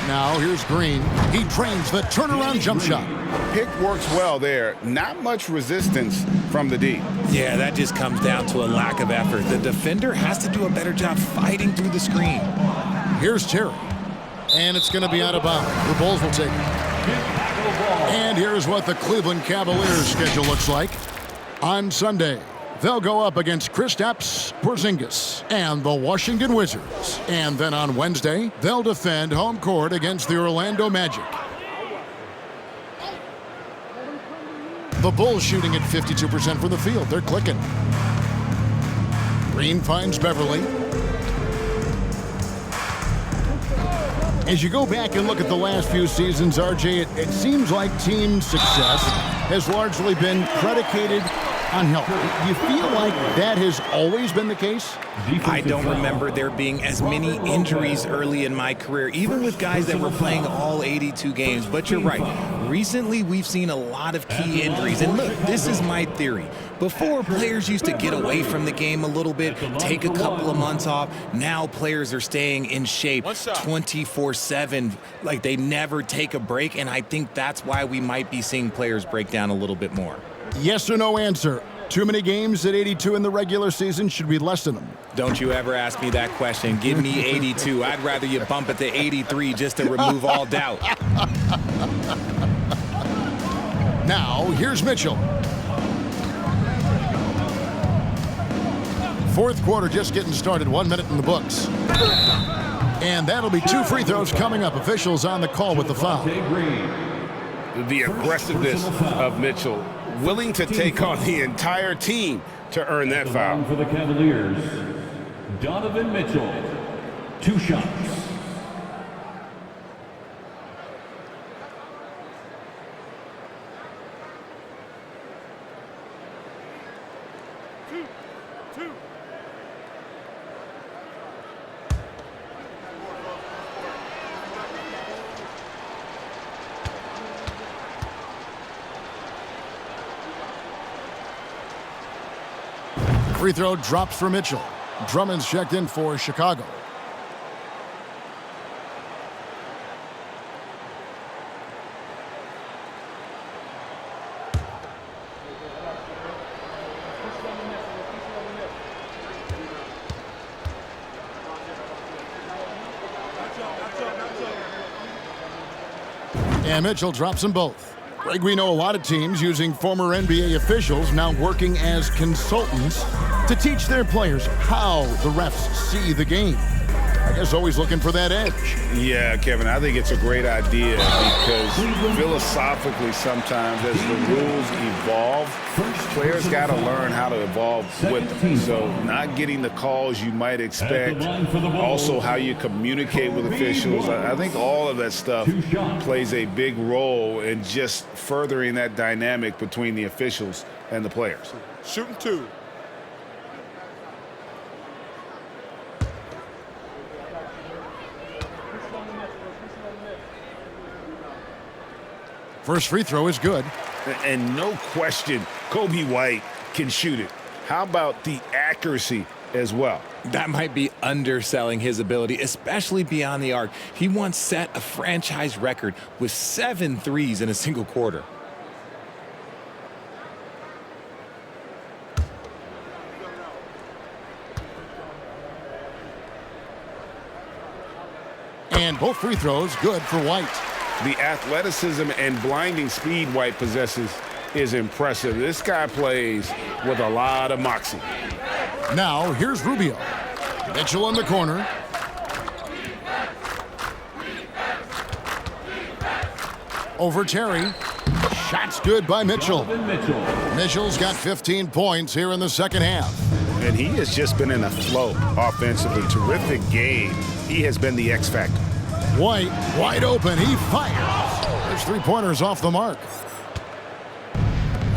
Now here's Green. He trains the turnaround jump shot. Pick works well there. Not much resistance from the D. Yeah, that just comes down to a lack of effort. The defender has to do a better job fighting through the screen. Here's Terry. And it's going to be out of bounds. The Bulls will take it. And here's what the Cleveland Cavaliers schedule looks like. On Sunday, They'll go up against Kristaps Porzingis and the Washington Wizards. And then on Wednesday, they'll defend home court against the Orlando Magic. The Bulls shooting at 52% from the field. They're clicking. Green finds Beverly. As you go back and look at the last few seasons, RJ, it seems like team success has largely been predicated on health. Do you feel like that has always been the case? I don't remember there being as many injuries early in my career, even with guys that were playing all 82 games. But you're right. Recently, we've seen a lot of key injuries. And look, this is my theory. Before, players used to get away from the game a little bit, take a couple of months off. Now players are staying in shape 24/7, like they never take a break. And I think that's why we might be seeing players break down a little bit more. Yes or no answer. Too many games at 82 in the regular season? Should we lessen them? Don't you ever ask me that question. Give me 82. I'd rather you bump it to 83 just to remove all doubt. Now, here's Mitchell. Fourth quarter just getting started. 1 minute in the books. And that'll be 2 free throws coming up. Officials on the call with the foul. The aggressiveness of Mitchell, willing to take on the entire team to earn that foul. For the Cavaliers, Donovan Mitchell, 2 shots. Free throw drops for Mitchell. Drummond's checked in for Chicago. And Mitchell drops them both. Greg, we know a lot of teams using former NBA officials now working as consultants to teach their players how the refs see the game. I guess always looking for that edge. Yeah, Kevin, I think it's a great idea because philosophically sometimes as the rules evolve, players got to learn how to evolve with them. So not getting the calls you might expect, also how you communicate with officials. I think all of that stuff plays a big role in just furthering that dynamic between the officials and the players. Shooting 2. First free throw is good. And no question, Kobe White can shoot it. How about the accuracy as well? That might be underselling his ability, especially beyond the arc. He once set a franchise record with 7 threes in a single quarter. And both free throws good for White. The athleticism and blinding speed White possesses is impressive. This guy plays with a lot of moxie. Now, here's Rubio. Mitchell in the corner. Over Terry. Shots good by Mitchell. Mitchell's got 15 points here in the second half. And he has just been in a flow offensively. Terrific game. He has been the X factor. White, wide open. He fires. There's 3-pointers off the mark.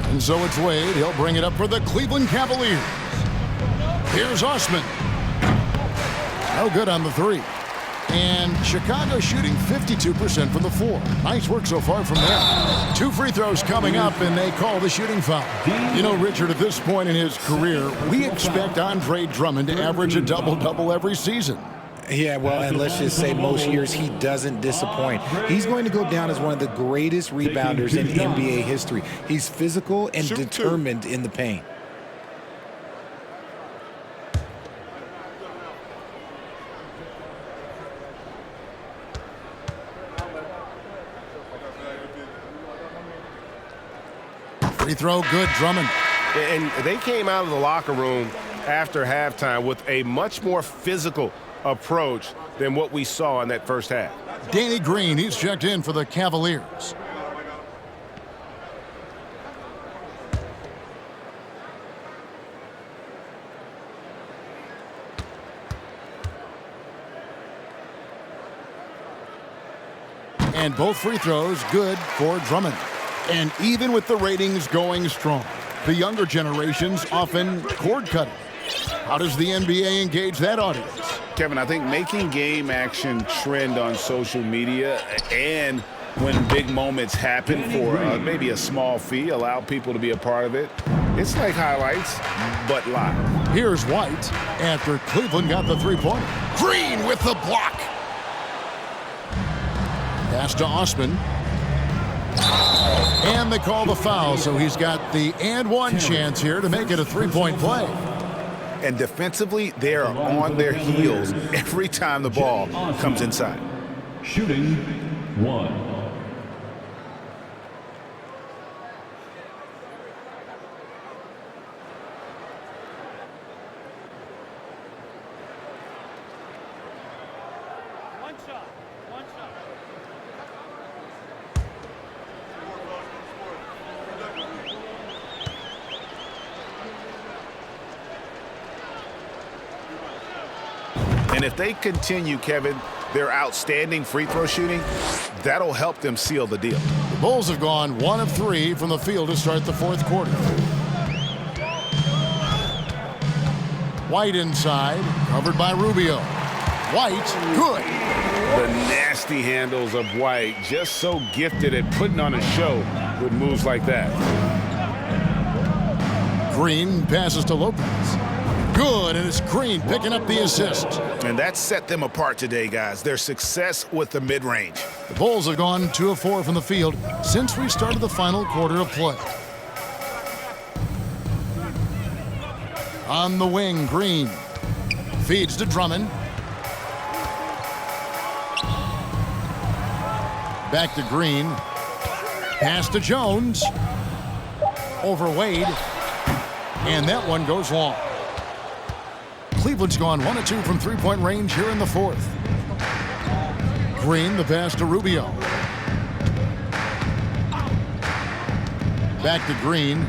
And so it's Wade. He'll bring it up for the Cleveland Cavaliers. Here's Osman. No good on the 3. And Chicago shooting 52% from the 4. Nice work so far from there. 2 free throws coming up, and they call the shooting foul. You know, Richard, at this point in his career, we expect Andre Drummond to average a double-double every season. Yeah, well, and let's just say most years he doesn't disappoint. He's going to go down as one of the greatest rebounders in NBA history. He's physical and determined in the paint. Free throw good, Drummond. And they came out of the locker room after halftime with a much more physical approach than what we saw in that first half. Danny Green, he's checked in for the Cavaliers. And both free throws good for Drummond. And even with the ratings going strong, the younger generations often cord cutting. How does the NBA engage that audience? Kevin, I think making game action trend on social media and when big moments happen for maybe a small fee, allow people to be a part of it. It's like highlights, but live. Here's White after Cleveland got the three-pointer. Green with the block. Pass to Osman. And they call the foul, so he's got the and one chance here to make it a three-point play. And defensively, they are on their heels every time the ball comes inside. Shooting one. And if they continue, Kevin, their outstanding free throw shooting, that'll help them seal the deal. The Bulls have gone 1 of 3 from the field to start the fourth quarter. White inside, covered by Rubio. White, good. The nasty handles of White, just so gifted at putting on a show with moves like that. Green passes to Lopez. Good, and it's Green picking up the assist. And that set them apart today, guys. Their success with the mid-range. The Bulls have gone 2 of 4 from the field since we started the final quarter of play. On the wing, Green feeds to Drummond. Back to Green. Pass to Jones. Over Wade. And that one goes long. Cleveland's gone 1 of 2 from three-point range here in the fourth. Green, the pass to Rubio. Back to Green.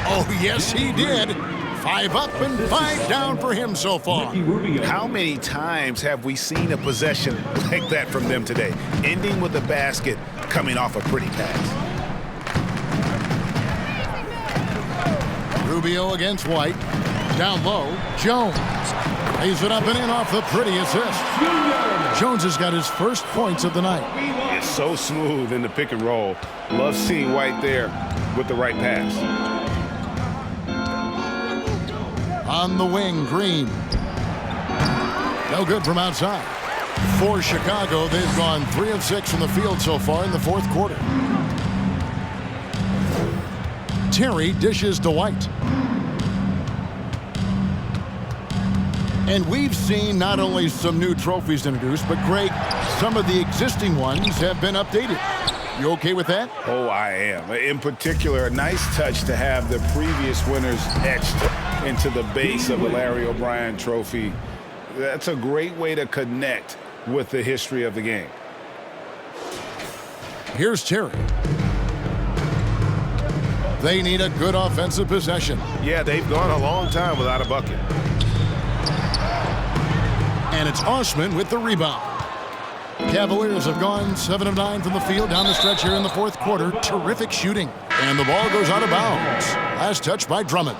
Oh, yes, he did. 5 up and 5 down for him so far. How many times have we seen a possession like that from them today, ending with a basket coming off a pretty pass? Rubio against White. Down low, Jones. Lays it up and in off the pretty assist. Jones has got his first points of the night. It's so smooth in the pick and roll. Love seeing White there with the right pass. On the wing, Green. No good from outside. For Chicago, they've gone 3 of 6 from the field so far in the fourth quarter. Terry dishes to White. And we've seen not only some new trophies introduced, but Greg, some of the existing ones have been updated. You okay with that? Oh, I am. In particular, a nice touch to have the previous winners etched into the base of the Larry O'Brien trophy. That's a great way to connect with the history of the game. Here's Terry. They need a good offensive possession. Yeah, they've gone a long time without a bucket. And it's Osman with the rebound. Cavaliers have gone 7 of 9 from the field down the stretch here in the fourth quarter. Terrific shooting. And the ball goes out of bounds. Last touch by Drummond.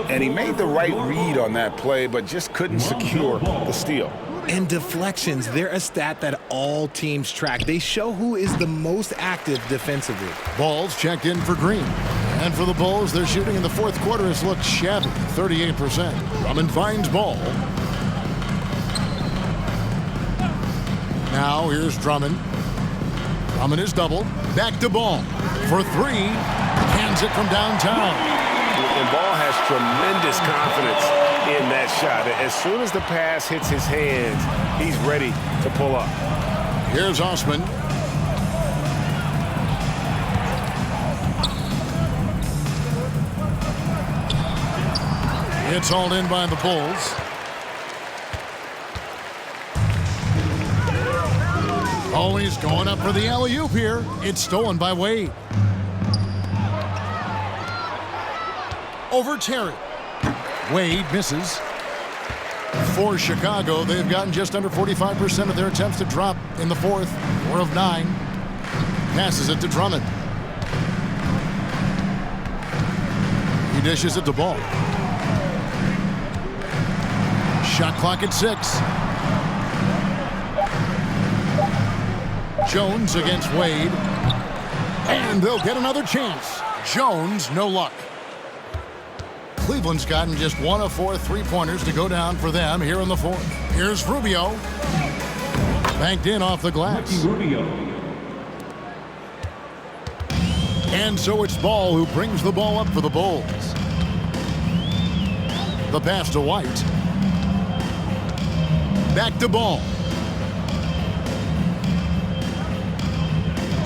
And he made the right read on that play, but just couldn't secure the steal. And deflections, they're a stat that all teams track. They show who is the most active defensively. Balls checked in for Green. And for the Bulls, their shooting in the fourth quarter has looked shabby, 38%. Drummond finds ball. Now here's Drummond. Drummond is doubled. Back to Ball for 3. Hands it from downtown. And Ball has tremendous confidence in that shot. As soon as the pass hits his hands, he's ready to pull up. Here's Osman. It's hauled in by the Bulls. Always going up for the alley-oop here. It's stolen by Wade. Over Terry. Wade misses. For Chicago, they've gotten just under 45% of their attempts to drop in the fourth. 4 of 9. Passes it to Drummond. He dishes it to Ball. Shot clock at 6. Jones against Wade. And they'll get another chance. Jones, no luck. Cleveland's gotten just 1 of 4 3-pointers to go down for them here in the fourth. Here's Rubio. Banked in off the glass. Rubio. And so it's Ball who brings the ball up for the Bulls. The pass to White. Back to Ball.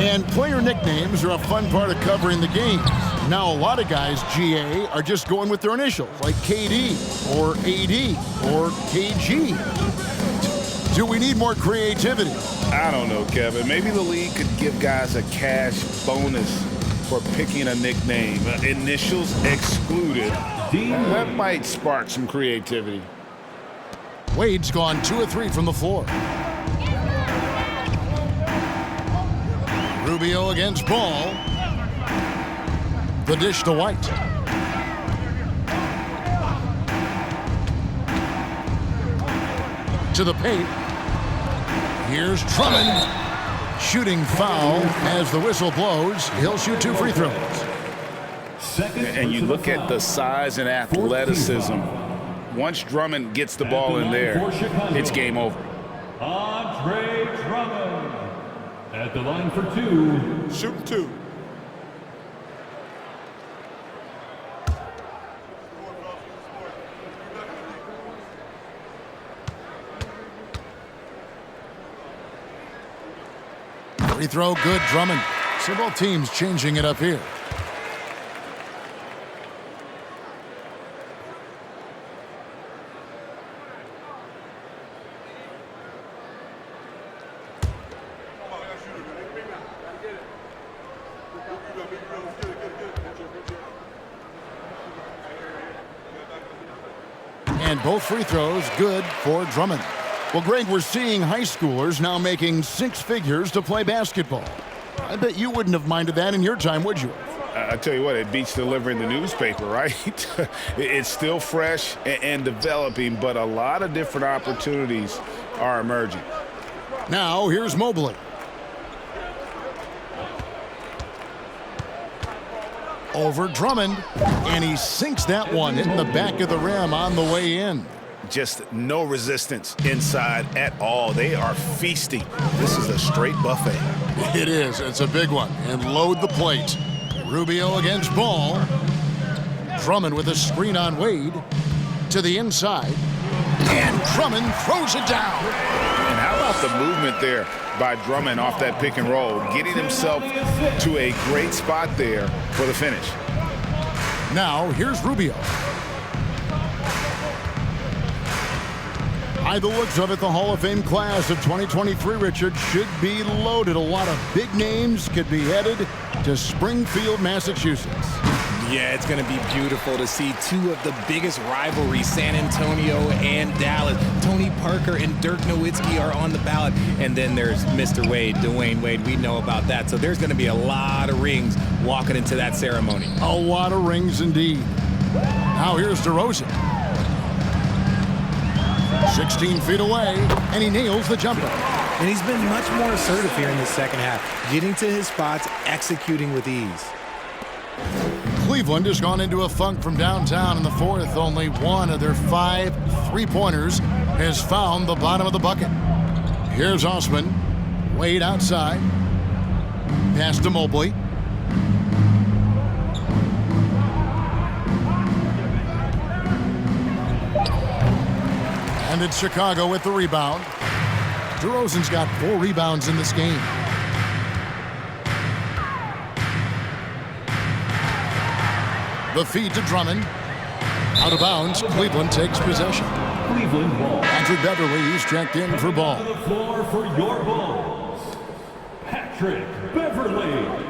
And player nicknames are a fun part of covering the game. Now, a lot of guys, GA, are just going with their initials, like KD, or AD, or KG. Do we need more creativity? I don't know, Kevin. Maybe the league could give guys a cash bonus for picking a nickname. Initials excluded. That might spark some creativity. Wade's gone 2 of 3 from the floor. Rubio against Ball. The dish to White. To the paint. Here's Drummond. Shooting foul as the whistle blows. He'll shoot 2 free throws. And you look at the size and athleticism. Once Drummond gets the ball in there, it's game over. Andre Drummond at the line for 2. Shooting 2. Free throw good, Drummond. So both teams changing it up here. And both free throws good for Drummond. Well, Greg, we're seeing high schoolers now making 6 figures to play basketball. I bet you wouldn't have minded that in your time, would you? I tell you what, it beats delivering the newspaper, right? It's still fresh and developing, but a lot of different opportunities are emerging. Now, here's Mobley. Over Drummond, and he sinks that one, hitting the back of the rim on the way in. Just no resistance inside at all. They are feasting. This is a straight buffet. It is. It's a big one. And load the plate. Rubio against Ball. Drummond with a screen on Wade. To the inside. And Drummond throws it down. And how about the movement there by Drummond off that pick and roll, getting himself to a great spot there for the finish. Now, here's Rubio. By the looks of it, the Hall of Fame class of 2023, Richard, should be loaded. A lot of big names could be headed to Springfield, Massachusetts. Yeah, it's going to be beautiful to see 2 of the biggest rivalries, San Antonio and Dallas. Tony Parker and Dirk Nowitzki are on the ballot. And then there's Mr. Wade, Dwayne Wade. We know about that. So there's going to be a lot of rings walking into that ceremony. A lot of rings indeed. Now here's DeRozan. 16 feet away, and he nails the jumper. And he's been much more assertive here in the second half, getting to his spots, executing with ease. Cleveland has gone into a funk from downtown in the fourth. Only 1 of their 5 3-pointers has found the bottom of the bucket. Here's Osman. Wade outside. Pass to Mobley. And it's Chicago with the rebound. DeRozan's got 4 rebounds in this game. The feed to Drummond. Out of bounds, Cleveland takes possession. Cleveland ball. Patrick Beverly is checked in for ball. To the floor for your Bulls, Patrick Beverly.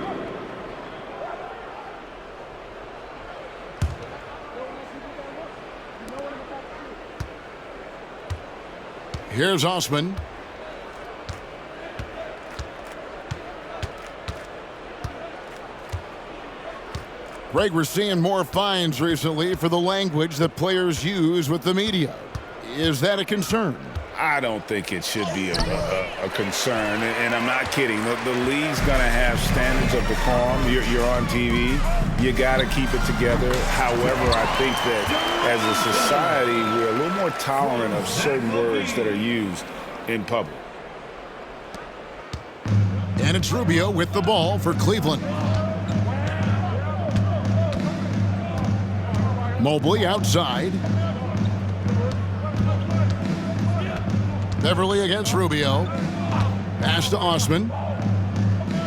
Here's Osman. Greg, we're seeing more fines recently for the language that players use with the media. Is that a concern? I don't think it should be a concern, and I'm not kidding. The league's going to have standards of decorum. You're on TV. You got to keep it together. However, I think that as a society, we're a little more tolerant of certain words that are used in public. And it's Rubio with the ball for Cleveland. Mobley outside. Beverly against Rubio. Pass to Osman.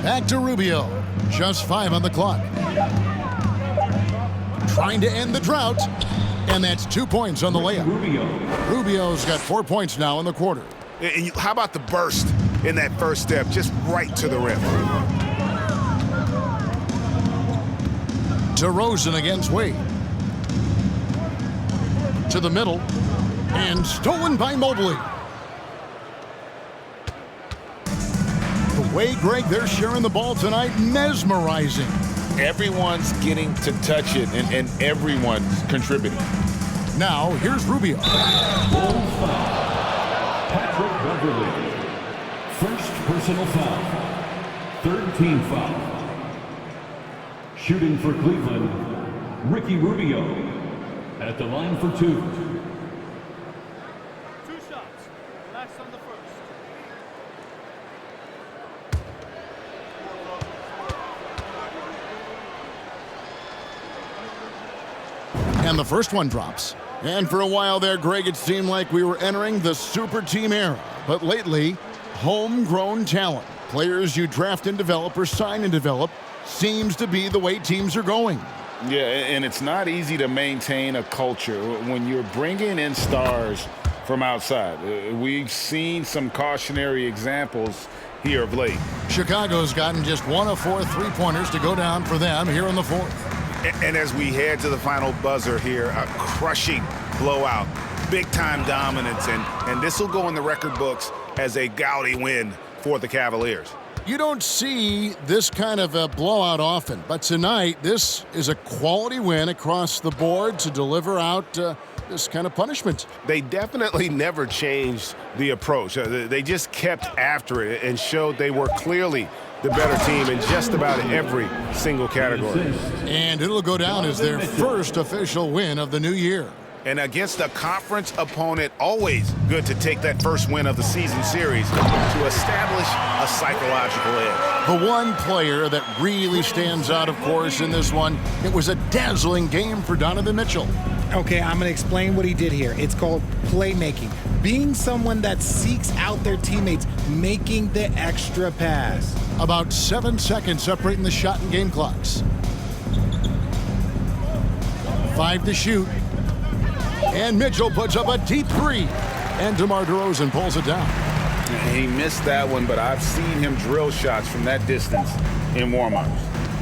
Back to Rubio. Just 5 on the clock. Trying to end the drought. And that's 2 points on the layup. Rubio's got 4 points now in the quarter. And how about the burst in that first step, just right to the rim? DeRozan against Wade. To the middle. And stolen by Mobley. The way, Greg, they're sharing the ball tonight, mesmerizing. Everyone's getting to touch it, and everyone's contributing. Now, here's Rubio. Bulls foul. Patrick Beverly. First personal foul. Third team foul. Shooting for Cleveland, Ricky Rubio. At the line for 2. 2 shots. Last on the first. And the first one drops. And for a while there, Greg, it seemed like we were entering the super team era. But lately, homegrown talent, players you draft and develop or sign and develop, seems to be the way teams are going. Yeah, and it's not easy to maintain a culture when you're bringing in stars from outside. We've seen some cautionary examples here of late. Chicago's gotten just 1 of 4 3-pointers to go down for them here in the fourth. And as we head to the final buzzer here, a crushing blowout, big-time dominance, and this will go in the record books as a gaudy win for the Cavaliers. You don't see this kind of a blowout often, but tonight this is a quality win across the board to deliver out this kind of punishment. They definitely never changed the approach. They just kept after it and showed they were clearly the better team in just about every single category. And it'll go down as their first official win of the new year. And against a conference opponent, always good to take that first win of the season series to establish a psychological edge. The one player that really stands out, of course, in this one, it was a dazzling game for Donovan Mitchell. Okay, I'm going to explain what he did here. It's called playmaking. Being someone that seeks out their teammates, making the extra pass. About 7 seconds separating the shot and game clocks. 5 to shoot. And Mitchell puts up a deep 3. And DeMar DeRozan pulls it down. He missed that one, but I've seen him drill shots from that distance in warm-ups.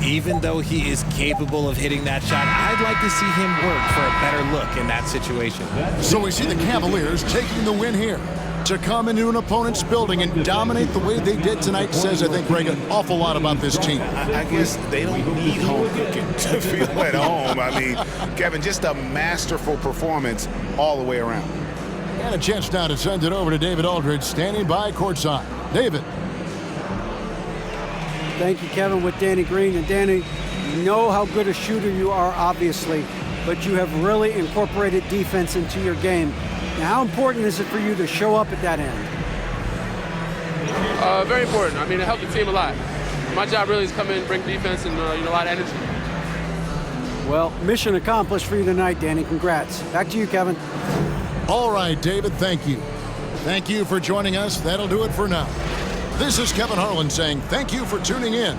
Even though he is capable of hitting that shot, I'd like to see him work for a better look in that situation. So we see the Cavaliers taking the win here. To come into an opponent's building and dominate the way they did tonight says, I think, Greg, an awful lot about this team. I guess they don't need home cooking to feel at home. I mean, Kevin, just a masterful performance all the way around. And a chance now to send it over to David Aldridge, standing by courtside. David. Thank you, Kevin, with Danny Green. And Danny, you know how good a shooter you are, obviously, but you have really incorporated defense into your game. Now, how important is it for you to show up at that end? Very important. I mean, it helped the team a lot. My job really is come in, bring defense, and a lot of energy. Well, mission accomplished for you tonight, Danny. Congrats. Back to you, Kevin. All right, David, thank you. Thank you for joining us. That'll do it for now. This is Kevin Harlan saying thank you for tuning in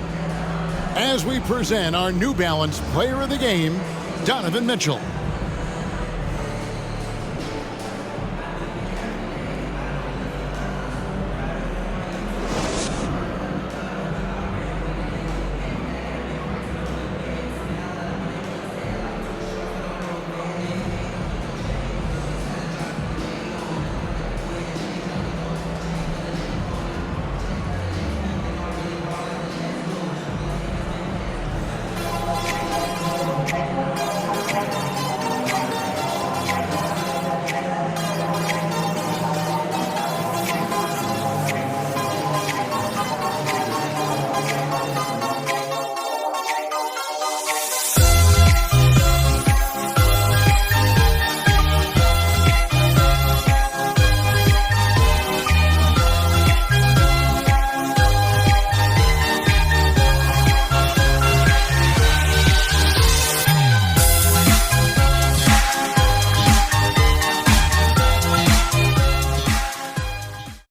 as we present our New Balance Player of the Game, Donovan Mitchell.